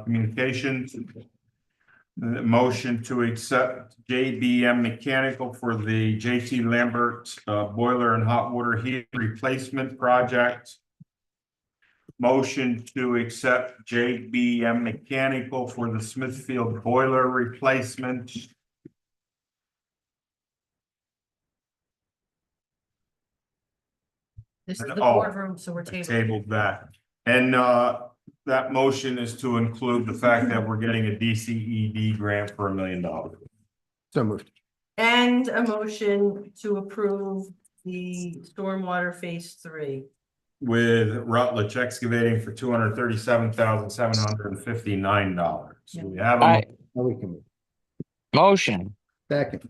Speaker 2: Communications. The motion to accept JBM Mechanical for the JT Lambert boiler and hot water heat replacement project. Motion to accept JBM Mechanical for the Smithfield boiler replacement.
Speaker 6: This is
Speaker 2: And-
Speaker 6: the
Speaker 2: oh,
Speaker 6: boardroom, so we're
Speaker 2: Tabled that. And that motion is to include the fact that we're getting a DCED grant for $1 million.
Speaker 5: So moved.
Speaker 6: And a motion to approve the stormwater phase 3.
Speaker 2: With Rutledge Excavating for $237,759. So we have a
Speaker 1: I,
Speaker 5: Now we can move.
Speaker 1: motion,
Speaker 5: Second.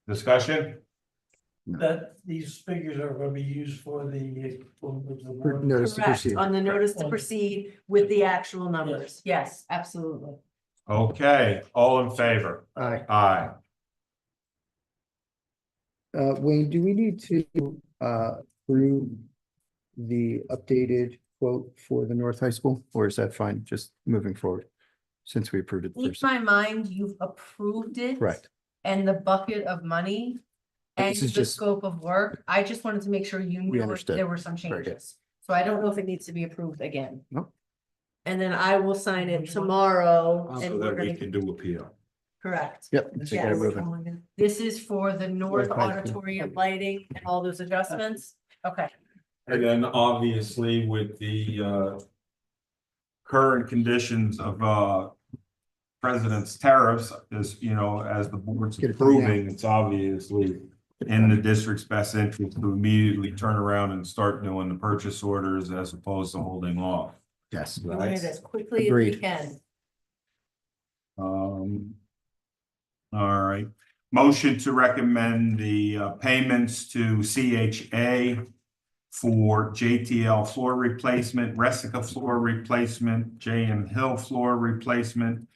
Speaker 2: discussion.
Speaker 9: That these figures are gonna be used for the.
Speaker 5: For notice to
Speaker 6: Correct,
Speaker 5: proceed.
Speaker 6: on the notice to proceed with the actual numbers. Yes, absolutely.
Speaker 2: Okay, all in favor?
Speaker 5: Aye.
Speaker 2: Aye.
Speaker 5: Wayne, do we need to approve the updated quote for the North High School, or is that fine, just moving forward? Since we approved it
Speaker 6: Keep
Speaker 5: first.
Speaker 6: my mind, you've approved it.
Speaker 5: Correct.
Speaker 6: And the bucket of money. And
Speaker 5: This is
Speaker 6: the
Speaker 5: just-
Speaker 6: scope of work. I just wanted to make sure you knew if
Speaker 5: understood.
Speaker 6: there were some
Speaker 5: Very good.
Speaker 6: changes. So I don't know if it needs to be approved again.
Speaker 5: Nope.
Speaker 6: And then I will sign it tomorrow
Speaker 2: So
Speaker 6: and we're
Speaker 2: that we
Speaker 6: gonna,
Speaker 2: can do appeal.
Speaker 6: correct.
Speaker 5: Yep. so get it
Speaker 6: Yes.
Speaker 5: moving.
Speaker 6: This is for the North
Speaker 5: North High School.
Speaker 6: Auditorium lighting and all those adjustments. Okay,
Speaker 2: And then obviously with the current conditions of president's tariffs, as you know, as the board's
Speaker 5: Get it done now.
Speaker 2: approving, it's obviously in the district's best interest to immediately turn around and start doing the purchase orders as opposed to holding off.
Speaker 5: Yes.
Speaker 6: doing it as quickly as we
Speaker 5: Agreed.
Speaker 6: can.
Speaker 2: All right, motion to recommend the payments to CHA for JTL floor replacement, Resica floor replacement, JM Hill floor replacement,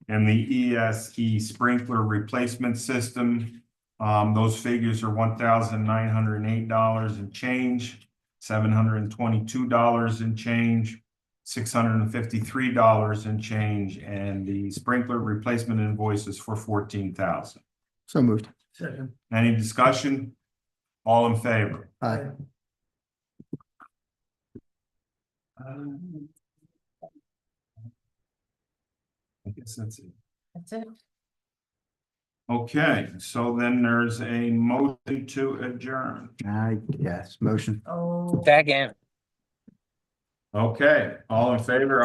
Speaker 2: and the ESE sprinkler replacement system. Those figures are $1,908 and change, $722 and change, $653 and change, and the sprinkler replacement invoices for $14,000.
Speaker 5: So moved.
Speaker 9: Second.
Speaker 2: Any discussion? All in favor?
Speaker 5: Aye.
Speaker 2: I guess that's it.
Speaker 6: That's it.
Speaker 2: Okay, so then there's a motion to adjourn.
Speaker 5: Yes, motion.
Speaker 6: Oh.
Speaker 1: second.
Speaker 2: Okay, all in favor?